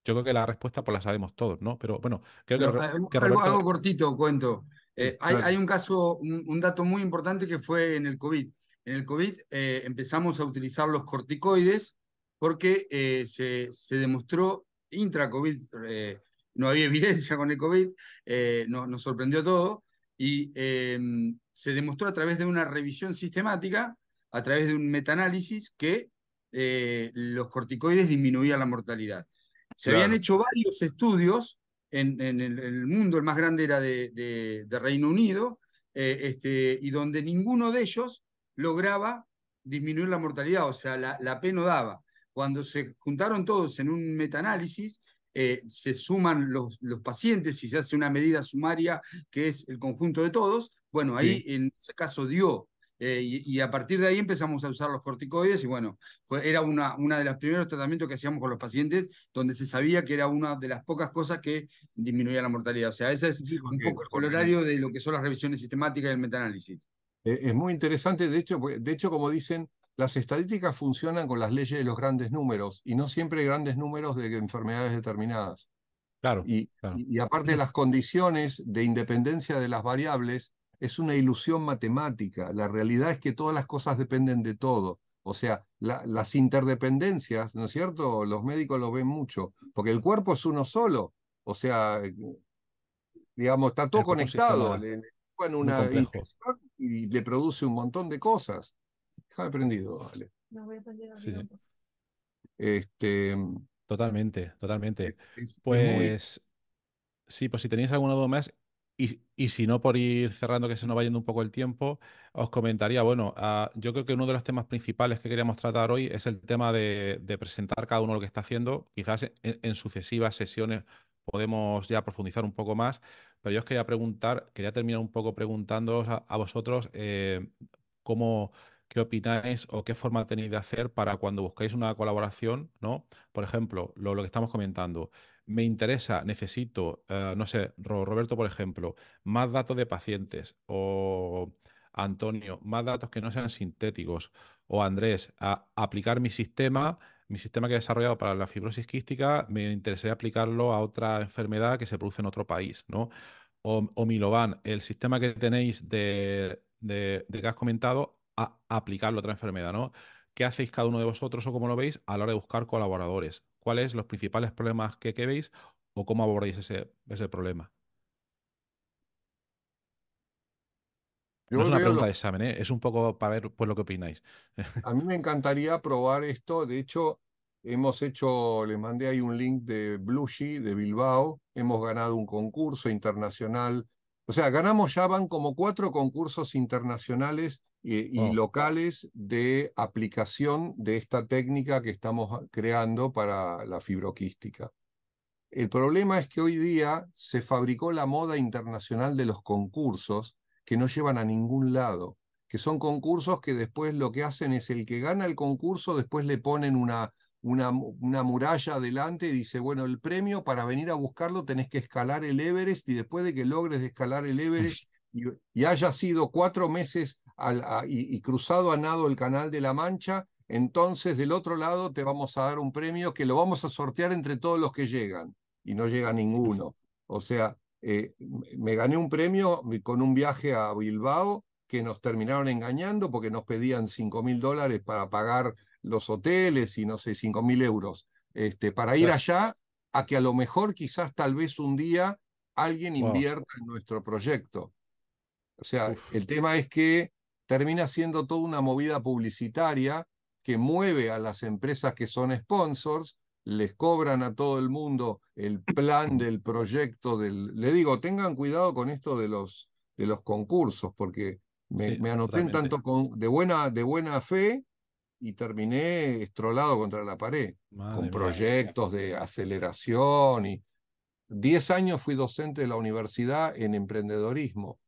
Yo creo que la respuesta pues la sabemos todos, ¿no? Pero bueno, creo que, Pero que algo Roberto. cortito cuento. Sí, Hay un caso, un dato muy importante que fue en el COVID. En el COVID empezamos a utilizar los corticoides porque se demostró intra-COVID, no había evidencia con el COVID, nos sorprendió todo, y se demostró a través de una revisión sistemática, a través de un metaanálisis, que los corticoides disminuían la mortalidad. Se habían Claro, hecho varios estudios en el mundo. El más grande era de Reino Unido, y donde ninguno de ellos lograba disminuir la mortalidad, o sea, la P no daba. Cuando se juntaron todos en un metaanálisis, se suman los pacientes y se hace una medida sumaria que es el conjunto de todos. Bueno, ahí sí. en ese caso dio, y a partir de ahí empezamos a usar los corticoides y bueno, era una de los primeros tratamientos que hacíamos con los pacientes, donde se sabía que era una de las pocas cosas que disminuía la mortalidad. O sea, ese es Sí, un poco el porque colorario de lo que son las revisiones sistemáticas y el metaanálisis. Es muy interesante, de hecho, como dicen, las estadísticas funcionan con las leyes de los grandes números y no siempre grandes números de enfermedades determinadas. Claro, Y, claro. y aparte las condiciones de independencia de las variables es una ilusión matemática. La realidad es que todas las cosas dependen de todo. O sea, las interdependencias, ¿no es cierto? Los médicos lo ven mucho, porque el cuerpo es uno solo. O sea, digamos, está todo El cuerpo es un conectado. sistema Le ponen muy una complejo. inyección y le produce un montón de cosas. Déjame prendido, vale. Sí, sí. Este, Totalmente, totalmente. es muy... Pues sí, pues si tenéis alguna duda más, y si no, por ir cerrando, que se nos va yendo un poco el tiempo, os comentaría, bueno, yo creo que uno de los temas principales que queríamos tratar hoy es el tema de presentar cada uno lo que está haciendo. Quizás en sucesivas sesiones podemos ya profundizar un poco más, pero yo os quería terminar un poco preguntándoos a vosotros cómo, qué opináis o qué forma tenéis de hacer para cuando buscáis una colaboración, ¿no? Por ejemplo, lo que estamos comentando. Me interesa, necesito, no sé, Roberto, por ejemplo, más datos de pacientes o Antonio, más datos que no sean sintéticos o Andrés, aplicar mi sistema que he desarrollado para la fibrosis quística, me interesaría aplicarlo a otra enfermedad que se produce en otro país, ¿no? O Milovan, el sistema que tenéis de que has comentado, aplicarlo a otra enfermedad, ¿no? ¿Qué hacéis cada uno de vosotros o cómo lo veis a la hora de buscar colaboradores? ¿Cuáles los principales problemas que veis o cómo abordáis ese problema? No es Yo una veo pregunta lo de examen, ¿eh? Es un poco para ver pues, lo que opináis. A mí me encantaría probar esto. De hecho, hemos hecho, les mandé ahí un link de Blushi, de Bilbao. Hemos ganado un concurso internacional. O sea, ganamos ya van como 4 concursos internacionales y Oh, locales de aplicación de esta técnica que estamos creando para la fibroquística. El problema es que hoy día se fabricó la moda internacional de los concursos que no llevan a ningún lado, que son concursos que después lo que hacen es el que gana el concurso, después le ponen una muralla adelante y dice, bueno, el premio para venir a buscarlo tenés que escalar el Everest y después de que logres escalar el Everest y haya sido 4 meses y cruzado a nado el Canal de la Mancha, entonces del otro lado te vamos a dar un premio que lo vamos a sortear entre todos los que llegan y no llega ninguno. O sea, me gané un premio con un viaje a Bilbao que nos terminaron engañando porque nos pedían $5.000 para pagar los hoteles y no sé, 5.000 euros para ir ostras, allá a que a lo mejor quizás tal vez un día alguien wow, invierta en nuestro proyecto. O sea, uf, el tema es que termina siendo toda una movida publicitaria que mueve a las empresas que son sponsors, les cobran a todo el mundo el plan del proyecto Le digo, tengan cuidado con esto de los concursos, porque sí, me anoté en totalmente. tanto de buena fe y terminé estrolado contra la pared, con Madre mía. proyectos de aceleración y 10 años fui docente de la universidad en emprendedorismo,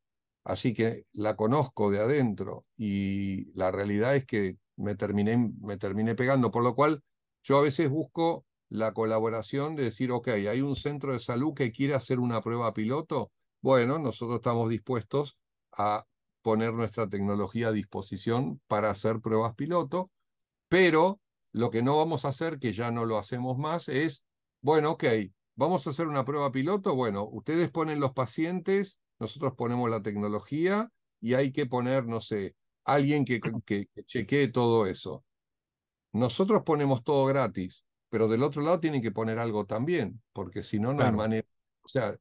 así que la conozco de adentro y la realidad es que me terminé pegando, por lo cual yo a veces busco la colaboración de decir, ok, hay un centro de salud que quiere hacer una prueba piloto, bueno, nosotros estamos dispuestos a poner nuestra tecnología a disposición para hacer pruebas piloto, pero lo que no vamos a hacer, que ya no lo hacemos más, es, bueno, ok, vamos a hacer una prueba piloto, bueno, ustedes ponen los pacientes, nosotros ponemos la tecnología y hay que poner, no sé, alguien que chequee todo eso. Nosotros ponemos todo gratis, pero del otro lado tienen que poner algo también, porque si no, no hay Claro, manera. O sea,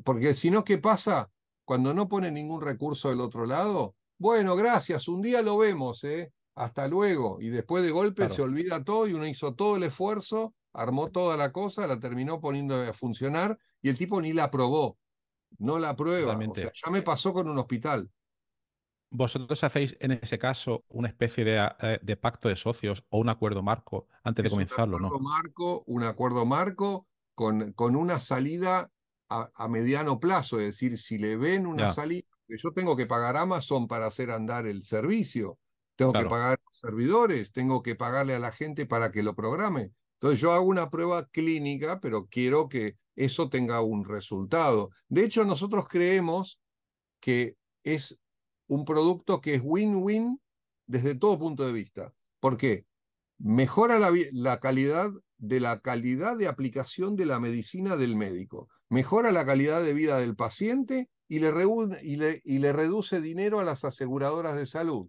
porque si no, ¿qué pasa? Cuando no pone ningún recurso del otro lado, bueno, gracias, un día lo vemos, ¿eh? Hasta luego. Y después de golpe se claro, olvida todo y uno hizo todo el esfuerzo, armó toda la cosa, la terminó poniendo a funcionar y el tipo ni la probó, no la prueba. O sea, totalmente. ya me pasó con un hospital. ¿Vosotros hacéis en ese caso una especie de pacto de socios o un acuerdo marco antes de Es comenzarlo, no? un acuerdo marco con una salida a mediano plazo, es decir, si le ven una Ya, salida, que yo tengo que pagar a Amazon para hacer andar el servicio, tengo que claro, pagar servidores, tengo que pagarle a la gente para que lo programe. Entonces yo hago una prueba clínica, pero quiero que eso tenga un resultado. De hecho, nosotros creemos que es un producto que es win-win desde todo punto de vista. ¿Por qué? Mejora la calidad de aplicación de la medicina del médico, mejora la calidad de vida del paciente y le reduce dinero a las aseguradoras de salud,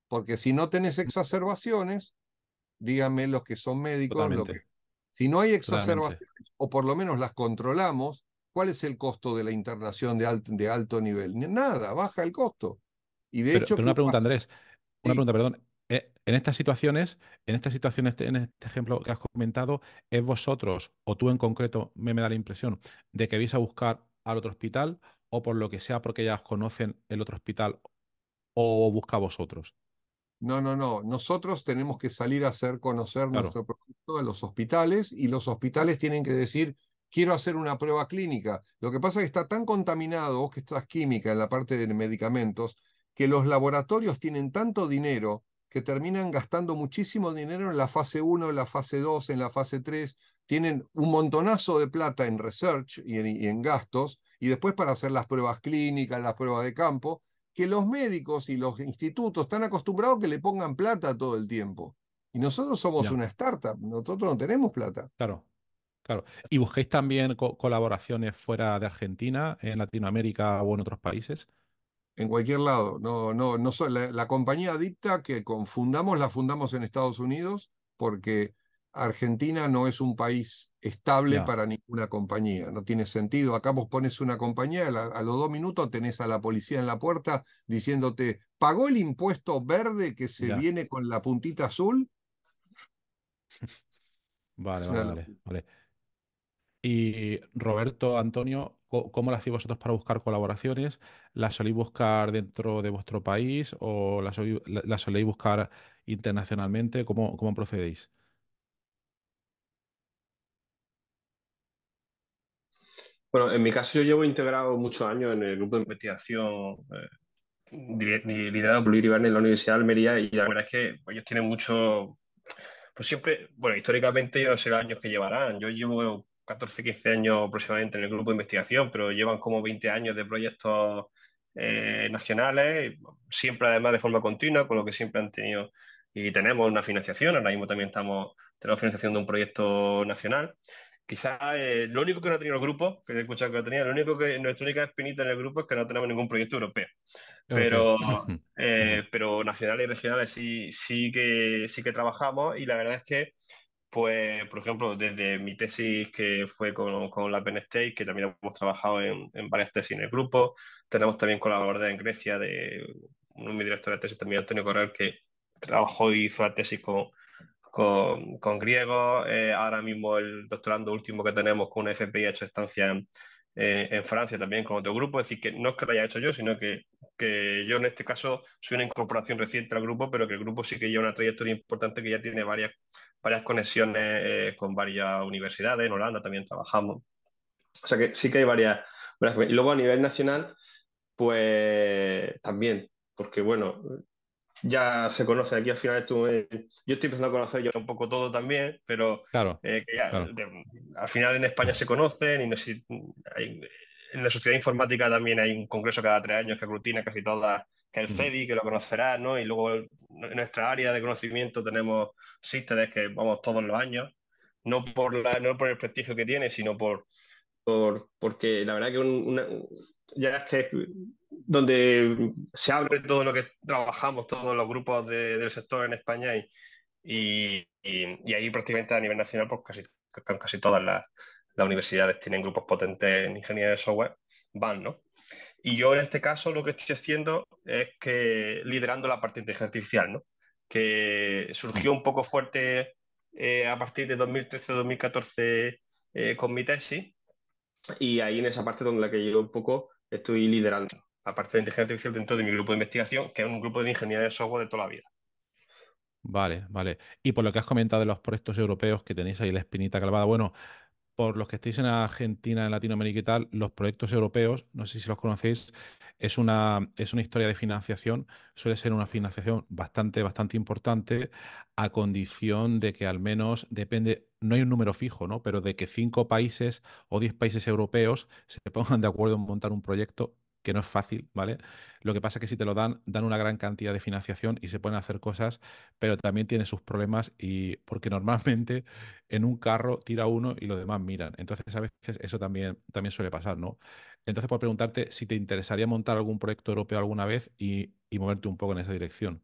porque si no tenés exacerbaciones, díganme los que son médicos, totalmente, si no hay totalmente. exacerbaciones o por lo menos las controlamos, ¿cuál es el costo de la internación de alto nivel? Nada, baja el costo. Y de hecho, Pero ¿qué una pregunta, pasa? Andrés, una Sí. pregunta, perdón. En estas situaciones, en este ejemplo que has comentado, ¿es vosotros o tú en concreto, me da la impresión de que vais a buscar al otro hospital o por lo que sea porque ya os conocen el otro hospital o busca a vosotros? No, no, no. Nosotros tenemos que salir a hacer conocer Claro, nuestro producto a los hospitales y los hospitales tienen que decir, quiero hacer una prueba clínica. Lo que pasa es que está tan contaminado, vos que estás química en la parte de medicamentos, que los laboratorios tienen tanto dinero que terminan gastando muchísimo dinero en la fase 1, en la fase 2, en la fase 3. Tienen un montonazo de plata en research y en gastos, y después para hacer las pruebas clínicas, las pruebas de campo, que los médicos y los institutos están acostumbrados a que le pongan plata todo el tiempo. Y nosotros somos Ya, una startup, nosotros no tenemos plata. claro, claro. ¿Y busquéis también colaboraciones fuera de Argentina, en Latinoamérica o en otros países? En cualquier lado. La compañía dicta que la fundamos en Estados Unidos porque Argentina no es un país estable Ya, para ninguna compañía. No tiene sentido. Acá vos pones una compañía, a los 2 minutos tenés a la policía en la puerta diciéndote, ¿pagó el impuesto verde que se ya. viene con la puntita azul? Vale, Es vale, una vale, locura. vale. Y Roberto, Antonio, ¿cómo lo hacéis vosotros para buscar colaboraciones? ¿Las soléis buscar dentro de vuestro país o las soléis buscar internacionalmente? ¿Cómo procedéis? Bueno, en mi caso yo llevo integrado muchos años en el grupo de investigación liderado por Luis Iribarne en la Universidad de Almería y la verdad es que ellos tienen mucho, pues siempre, bueno, históricamente yo no sé los años que llevarán, yo llevo 14 15 años aproximadamente en el grupo de investigación, pero llevan como 20 años de proyectos nacionales, siempre además de forma continua, con lo que siempre han tenido y tenemos una financiación, ahora mismo también tenemos financiación de un proyecto nacional. Quizás lo único que no ha tenido el grupo, que he escuchado que lo tenía, nuestra única espinita en el grupo es que no tenemos ningún proyecto europeo. Europeo. Pero, Ujú. pero nacionales y regionales sí que trabajamos y la verdad es que, pues, por ejemplo, desde mi tesis que fue con la Penn State, que también hemos trabajado en varias tesis en el grupo, tenemos también colaboradores en Grecia de uno de mis directores de tesis también, Antonio Corral, que trabajó y hizo la tesis con griegos. Ahora mismo el doctorando último que tenemos con una FPI ha hecho estancia en Francia también con otro grupo. Es decir, que no es que lo haya hecho yo, sino que yo en este caso soy una incorporación reciente al grupo, pero que el grupo sí que lleva una trayectoria importante que ya tiene varias conexiones con varias universidades. En Holanda también trabajamos. O sea que sí que hay varias. Y luego a nivel nacional, pues también, porque bueno, ya se conoce aquí al final. Yo estoy empezando a conocer ya un poco todo también, pero Claro, que ya, claro. al final en España se conocen y no sé en la sociedad informática también hay un congreso cada 3 años que aglutina casi todas, que es el Ujú. FEDI, que lo conocerás, ¿no? Y luego en nuestra área de conocimiento tenemos SISTED, que vamos todos los años, no por el prestigio que tiene, sino porque la verdad que ya es que donde se abre todo lo que trabajamos, todos los grupos del sector en España y ahí prácticamente a nivel nacional pues casi todas las universidades tienen grupos potentes en ingeniería de software, ¿no? Y yo en este caso lo que estoy haciendo es que liderando la parte de inteligencia artificial, ¿no? Que Mm. surgió un poco fuerte a partir de 2013-2014 con mi tesis y ahí en esa parte donde la que yo un poco estoy liderando, la parte de inteligencia artificial dentro de mi grupo de investigación, que es un grupo de ingeniería de software de toda la vida. Vale, vale. Y por lo que has comentado de los proyectos europeos que tenéis ahí la espinita clavada, bueno, por los que estéis en Argentina, en Latinoamérica y tal, los proyectos europeos, no sé si los conocéis, es una historia de financiación, suele ser una financiación bastante, bastante importante, a condición de que al menos depende, no hay un número fijo, ¿no? Pero de que 5 países o 10 países europeos se pongan de acuerdo en montar un proyecto, que no es fácil, ¿vale? Lo que pasa es que si te lo dan una gran cantidad de financiación y se pueden hacer cosas, pero también tiene sus problemas y porque normalmente en un carro tira uno y los demás miran. Entonces, a veces eso también suele pasar, ¿no? Entonces, por preguntarte si te interesaría montar algún proyecto europeo alguna vez y moverte un poco en esa dirección.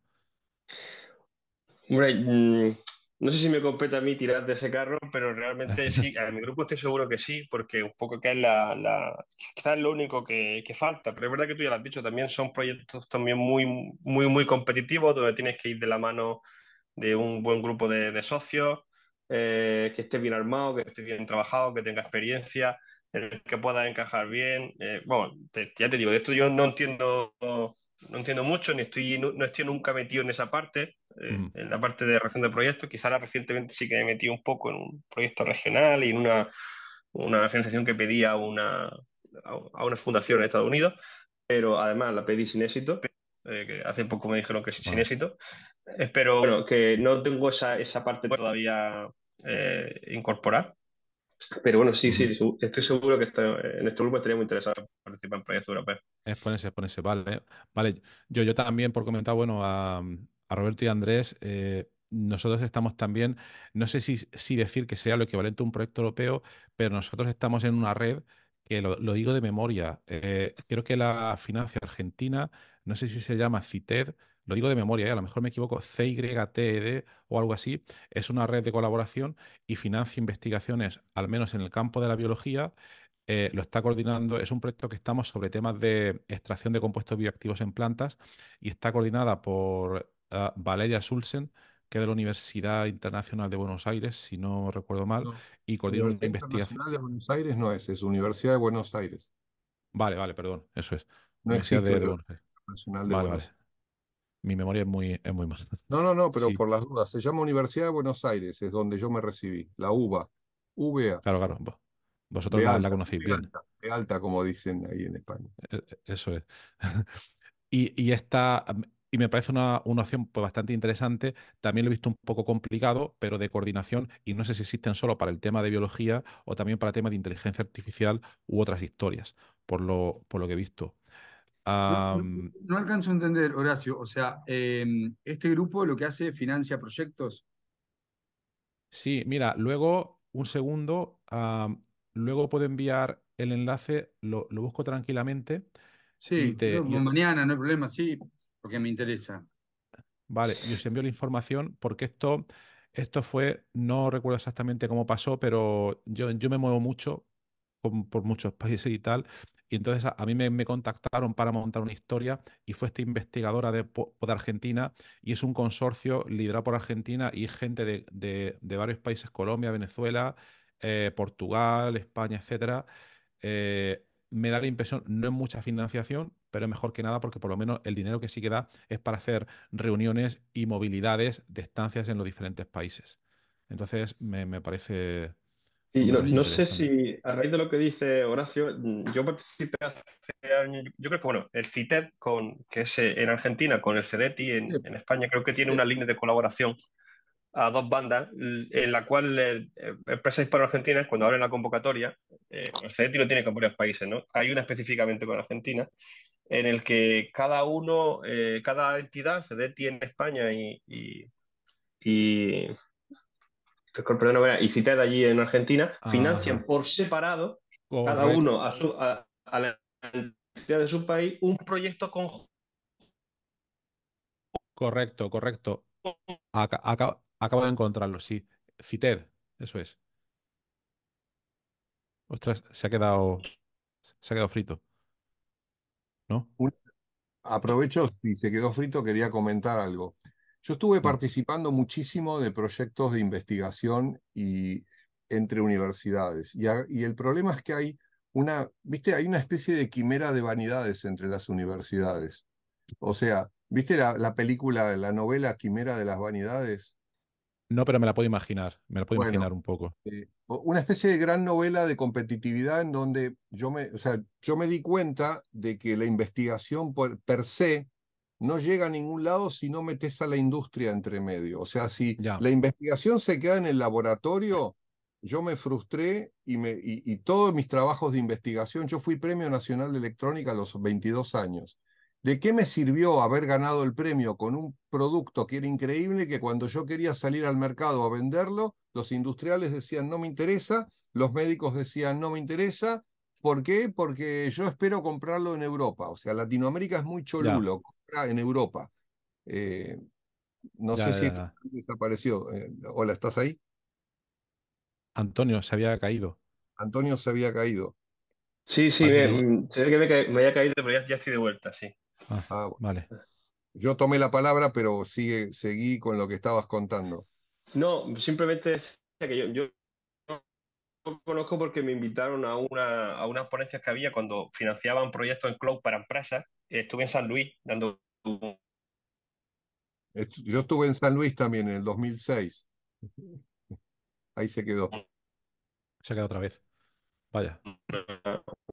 Hombre, no sé si me compete a mí tirar de ese carro, pero realmente sí, a mi grupo estoy seguro que sí, porque un poco que es quizás es lo único que falta, pero es verdad que tú ya lo has dicho, también son proyectos también muy, muy, muy competitivos, donde tienes que ir de la mano de un buen grupo de socios, que esté bien armado, que esté bien trabajado, que tenga experiencia, en el que pueda encajar bien. Bueno, ya te digo, de esto yo no entiendo mucho, ni no estoy nunca metido en esa parte, Ujú. en la parte de reacción de proyectos. Quizá ahora recientemente sí que me he metido un poco en un proyecto regional y en una financiación que pedía a una fundación en Estados Unidos, pero además la pedí sin éxito. que hace poco me dijeron que sin Bueno, éxito. Pero bueno, que no tengo esa parte todavía incorporar. Pero bueno, sí, sí, estoy seguro que en este grupo estaría muy interesado en participar en proyectos europeos. es ponerse, vale. Vale, yo también, por comentar, bueno, a Roberto y a Andrés, nosotros estamos también, no sé si decir que sería lo equivalente a un proyecto europeo, pero nosotros estamos en una red que lo digo de memoria, creo que la financia Argentina, no sé si se llama CITED, lo digo de memoria, a lo mejor me equivoco, CYTED o algo así, es una red de colaboración y financia investigaciones, al menos en el campo de la biología. Lo está coordinando, es un proyecto que estamos sobre temas de extracción de compuestos bioactivos en plantas y está coordinada por Valeria Sulsen, que es de la Universidad Internacional de Buenos Aires, si no recuerdo mal, No, y coordina una Universidad investigación. Internacional de Buenos Aires no es Universidad de Buenos Aires. Vale, vale, perdón, eso es. No Universidad existe de Buenos Universidad Aires. Internacional de Vale, vale. Buenos Aires. Mi memoria es muy mala. No, no, no, pero Sí, por las dudas. Se llama Universidad de Buenos Aires, es donde yo me recibí. La UBA. VA. claro, claro. Vosotros la conocéis B bien. alta, B alta, como dicen ahí en España. Eso es. Y me parece una opción pues, bastante interesante. También lo he visto un poco complicado, pero de coordinación, y no sé si existen solo para el tema de biología o también para temas de inteligencia artificial u otras historias, por lo que he visto. No, no, Am, no alcanzo a entender, Horacio. O sea, este grupo lo que hace financia proyectos. sí, mira, luego, un segundo, luego puedo enviar el enlace, lo busco tranquilamente y Sí, te, y- mañana no hay problema, sí, porque me interesa. Vale, y os envío la información porque esto fue, no recuerdo exactamente cómo pasó, pero yo me muevo mucho por muchos países y tal, y entonces a mí me contactaron para montar una historia y fue esta investigadora de Argentina y es un consorcio liderado por Argentina y gente de varios países, Colombia, Venezuela, Portugal, España, etcétera. Me da la impresión, no es mucha financiación, pero es mejor que nada porque por lo menos el dinero que sí que da es para hacer reuniones y movilidades de estancias en los diferentes países. Entonces, me parece, pues Y me no, parece no sé interesante. si a raíz de lo que dice Horacio, yo participé hace años, yo creo que bueno, el CITED, que es en Argentina, con el CEDETI en España, creo que tiene una línea de colaboración a dos bandas, en la cual empresas hispano-argentinas, cuando abren la convocatoria, el CEDETI lo tiene con varios países, ¿no? Hay una específicamente con Argentina, en el que cada entidad, CEDETI en España y perdón, y CITED allí en Argentina, financian Ajá, por separado, cada correcto, uno a la entidad de su país, un proyecto conjunto. correcto, correcto. Acabo de encontrarlo, sí. CITED, eso es. Ostras, se ha quedado frito, ¿no? Un- Aprovecho, si se quedó frito, quería comentar algo. Yo estuve Mm. participando muchísimo de proyectos de investigación y entre universidades. Y el problema es que viste, hay una especie de quimera de vanidades entre las universidades. O sea, ¿viste la película, la novela Quimera de las Vanidades? No, pero me la puedo imaginar, Bueno, un poco. una especie de gran novela de competitividad en donde o sea, yo me di cuenta de que la investigación per se no llega a ningún lado si no metes a la industria entre medio. O sea, si Ya, la investigación se queda en el laboratorio, yo me frustré y todos mis trabajos de investigación, yo fui Premio Nacional de Electrónica a los 22 años. ¿De qué me sirvió haber ganado el premio con un producto que era increíble, que cuando yo quería salir al mercado a venderlo, los industriales decían no me interesa, los médicos decían no me interesa? ¿Por qué? Porque yo espero comprarlo en Europa. O sea, Latinoamérica es muy ya, cholulo, compra en Europa. Eh, no ya, sé ya, si ya. desapareció. Hola, ¿estás ahí? Antonio se había caído. Antonio se había caído. Sí, sí, Parece que tengo. se ve que me había caído, pero ya estoy de vuelta, sí. Ah, Ah, bueno. vale. Yo tomé la palabra, pero seguí con lo que estabas contando. No, simplemente decía que yo lo conozco porque me invitaron a unas ponencias que había cuando financiaban proyectos en cloud para empresas. Estuve en San Luis dando Yo estuve en San Luis también en el 2006. Ahí se quedó. Se ha quedado otra vez. Vaya.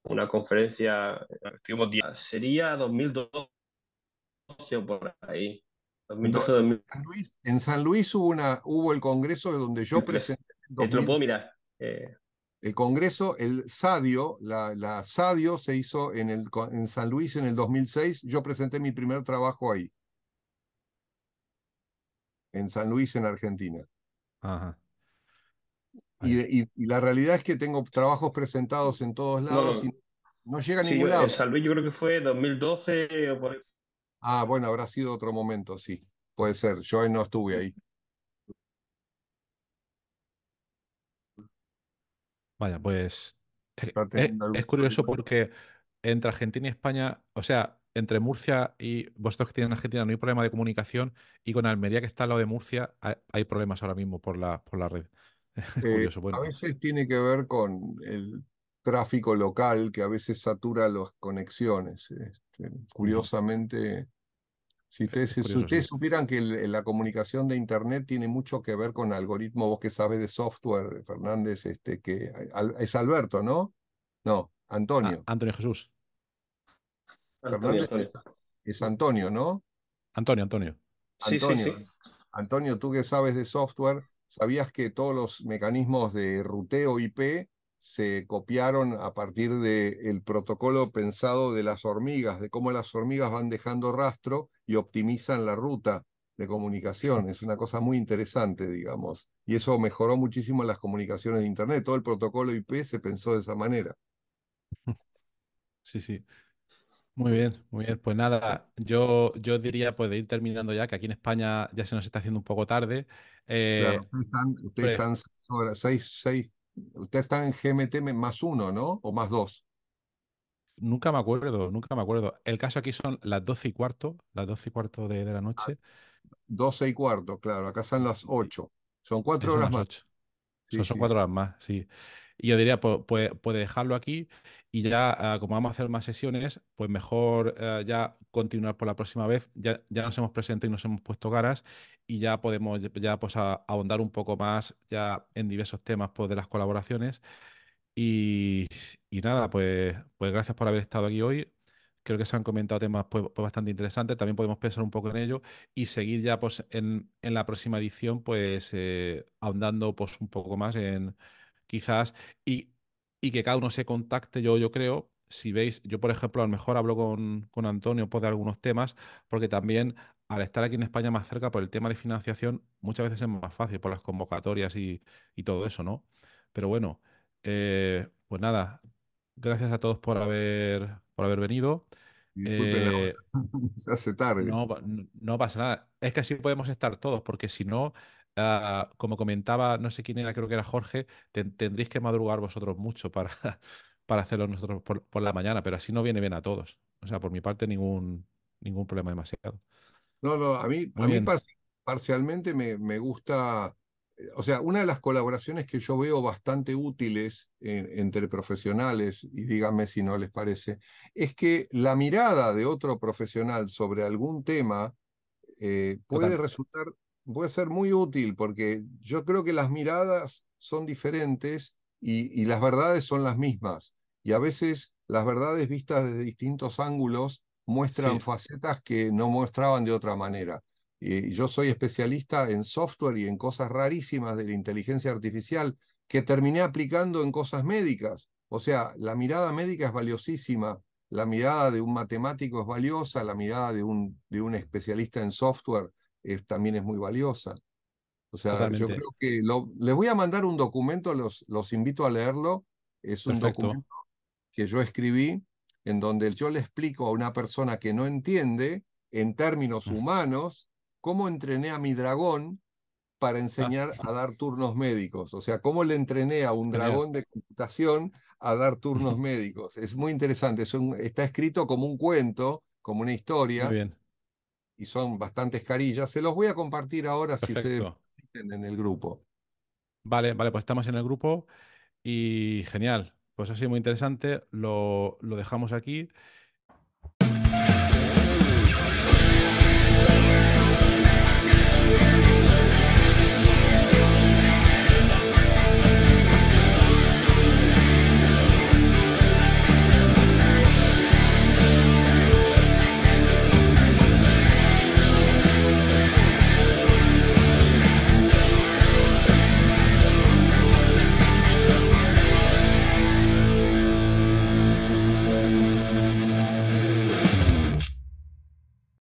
una conferencia, estuvimos días, sería 2012 2012 o por ahí. Entonces, 2012-2013. En San Luis hubo el congreso donde yo presenté en Te lo puedo 2006. mirar. El congreso, el SADIO, la SADIO se hizo en San Luis en el 2006. Yo presenté mi primer trabajo ahí, en San Luis, en Argentina. Ajá. Y, Vaya. y la realidad es que tengo trabajos presentados en todos No, lados y no. no llega a Sí, ningún en lado. San Luis yo creo que fue 2012 o por ahí. Ah, bueno, habrá sido otro momento, sí. Puede ser, yo no estuve ahí. Vaya, pues Está teniendo es algún curioso problema. porque entre Argentina y España, o sea, entre Murcia y vosotros que tienen Argentina no hay problema de comunicación y con Almería que está al lado de Murcia hay problemas ahora mismo por la red. Es curioso. A Bueno, veces tiene que ver con el tráfico local que a veces satura las conexiones. ujú, Curiosamente, es si curioso, sí. ustedes supieran que la comunicación de Internet tiene mucho que ver con algoritmos, vos que sabes de software, Fernández, es Alberto, ¿no? No, Ah, Antonio. Antonio Jesús. Antonio, Fernández Antonio. es Antonio, ¿no? Antonio, Antonio. Sí, sí, Antonio. sí. Antonio, tú que sabes de software, ¿sabías que todos los mecanismos de ruteo IP se copiaron a partir del protocolo pensado de las hormigas, de cómo las hormigas van dejando rastro y optimizan la ruta de comunicación? Es una cosa muy interesante, digamos. Y eso mejoró muchísimo las comunicaciones de Internet. Todo el protocolo IP se pensó de esa manera. Sí, sí. Muy bien, muy bien. Pues nada, yo diría pues de ir terminando ya, que aquí en España ya se nos está haciendo un poco tarde. Claro, Eh, ustedes pre- están sobre ustedes están en GMT más uno, ¿no? O más dos. Nunca me acuerdo, nunca me acuerdo. El caso aquí son las 12 y cuarto de la noche, 12:15, claro, acá están las y 8. Son 4 horas son las más. 8. Sí, Son sí, sí. 4 horas más, sí. Y yo diría, pues, puede dejarlo aquí y ya, como vamos a hacer más sesiones, pues mejor ya continuar por la próxima vez. Ya nos hemos presentado y nos hemos puesto caras y ya podemos ya pues ahondar un poco más ya en diversos temas pues, de las colaboraciones. Y, y nada, pues gracias por haber estado aquí hoy. Creo que se han comentado temas pues bastante interesantes. También podemos pensar un poco en ello y seguir ya pues en la próxima edición, pues ahondando pues un poco más en quizás y, y que cada uno se contacte, yo creo. Si veis, yo por ejemplo, a lo mejor hablo con Antonio pues, de algunos temas, porque también al estar aquí en España más cerca por el tema de financiación, muchas veces es más fácil por las convocatorias y todo eso, ¿no? Pero bueno. Pues nada, gracias a todos por haber venido. Y disculpen la hora, Eh, se hace tarde. no pasa nada. Es que así podemos estar todos, porque si no, como comentaba, no sé quién era, creo que era Jorge, tendréis que madrugar vosotros mucho para, para hacerlo nosotros por la mañana, pero así no viene bien a todos. O sea, por mi parte, ningún problema demasiado. No, no, Muy bien, parcialmente me gusta, o sea, una de las colaboraciones que yo veo bastante útiles entre profesionales, y díganme si no les parece, es que la mirada de otro profesional sobre algún tema total, puede ser muy útil, porque yo creo que las miradas son diferentes y las verdades son las mismas. Y a veces las verdades vistas desde distintos ángulos muestran sí, facetas que no mostraban de otra manera. Y yo soy especialista en software y en cosas rarísimas de la inteligencia artificial que terminé aplicando en cosas médicas. O sea, la mirada médica es valiosísima, la mirada de un matemático es valiosa, la mirada de un especialista en software también es muy valiosa. O sea, yo totalmente. creo que les voy a mandar un documento, los invito a leerlo. Es un Perfecto. documento que yo escribí en donde yo le explico a una persona que no entiende, en términos humanos, cómo entrené a mi dragón para Ah, enseñar a dar turnos médicos. O sea, cómo le entrené a un genial. dragón de computación a dar turnos médicos. Es muy interesante. Está escrito como un cuento, como una Muy historia, bien. y son bastantes carillas. Se los voy a compartir ahora si ustedes Perfecto. permiten en el grupo. Vale, vale, pues estamos en el grupo. Y genial, pues ha sido muy interesante, lo dejamos aquí.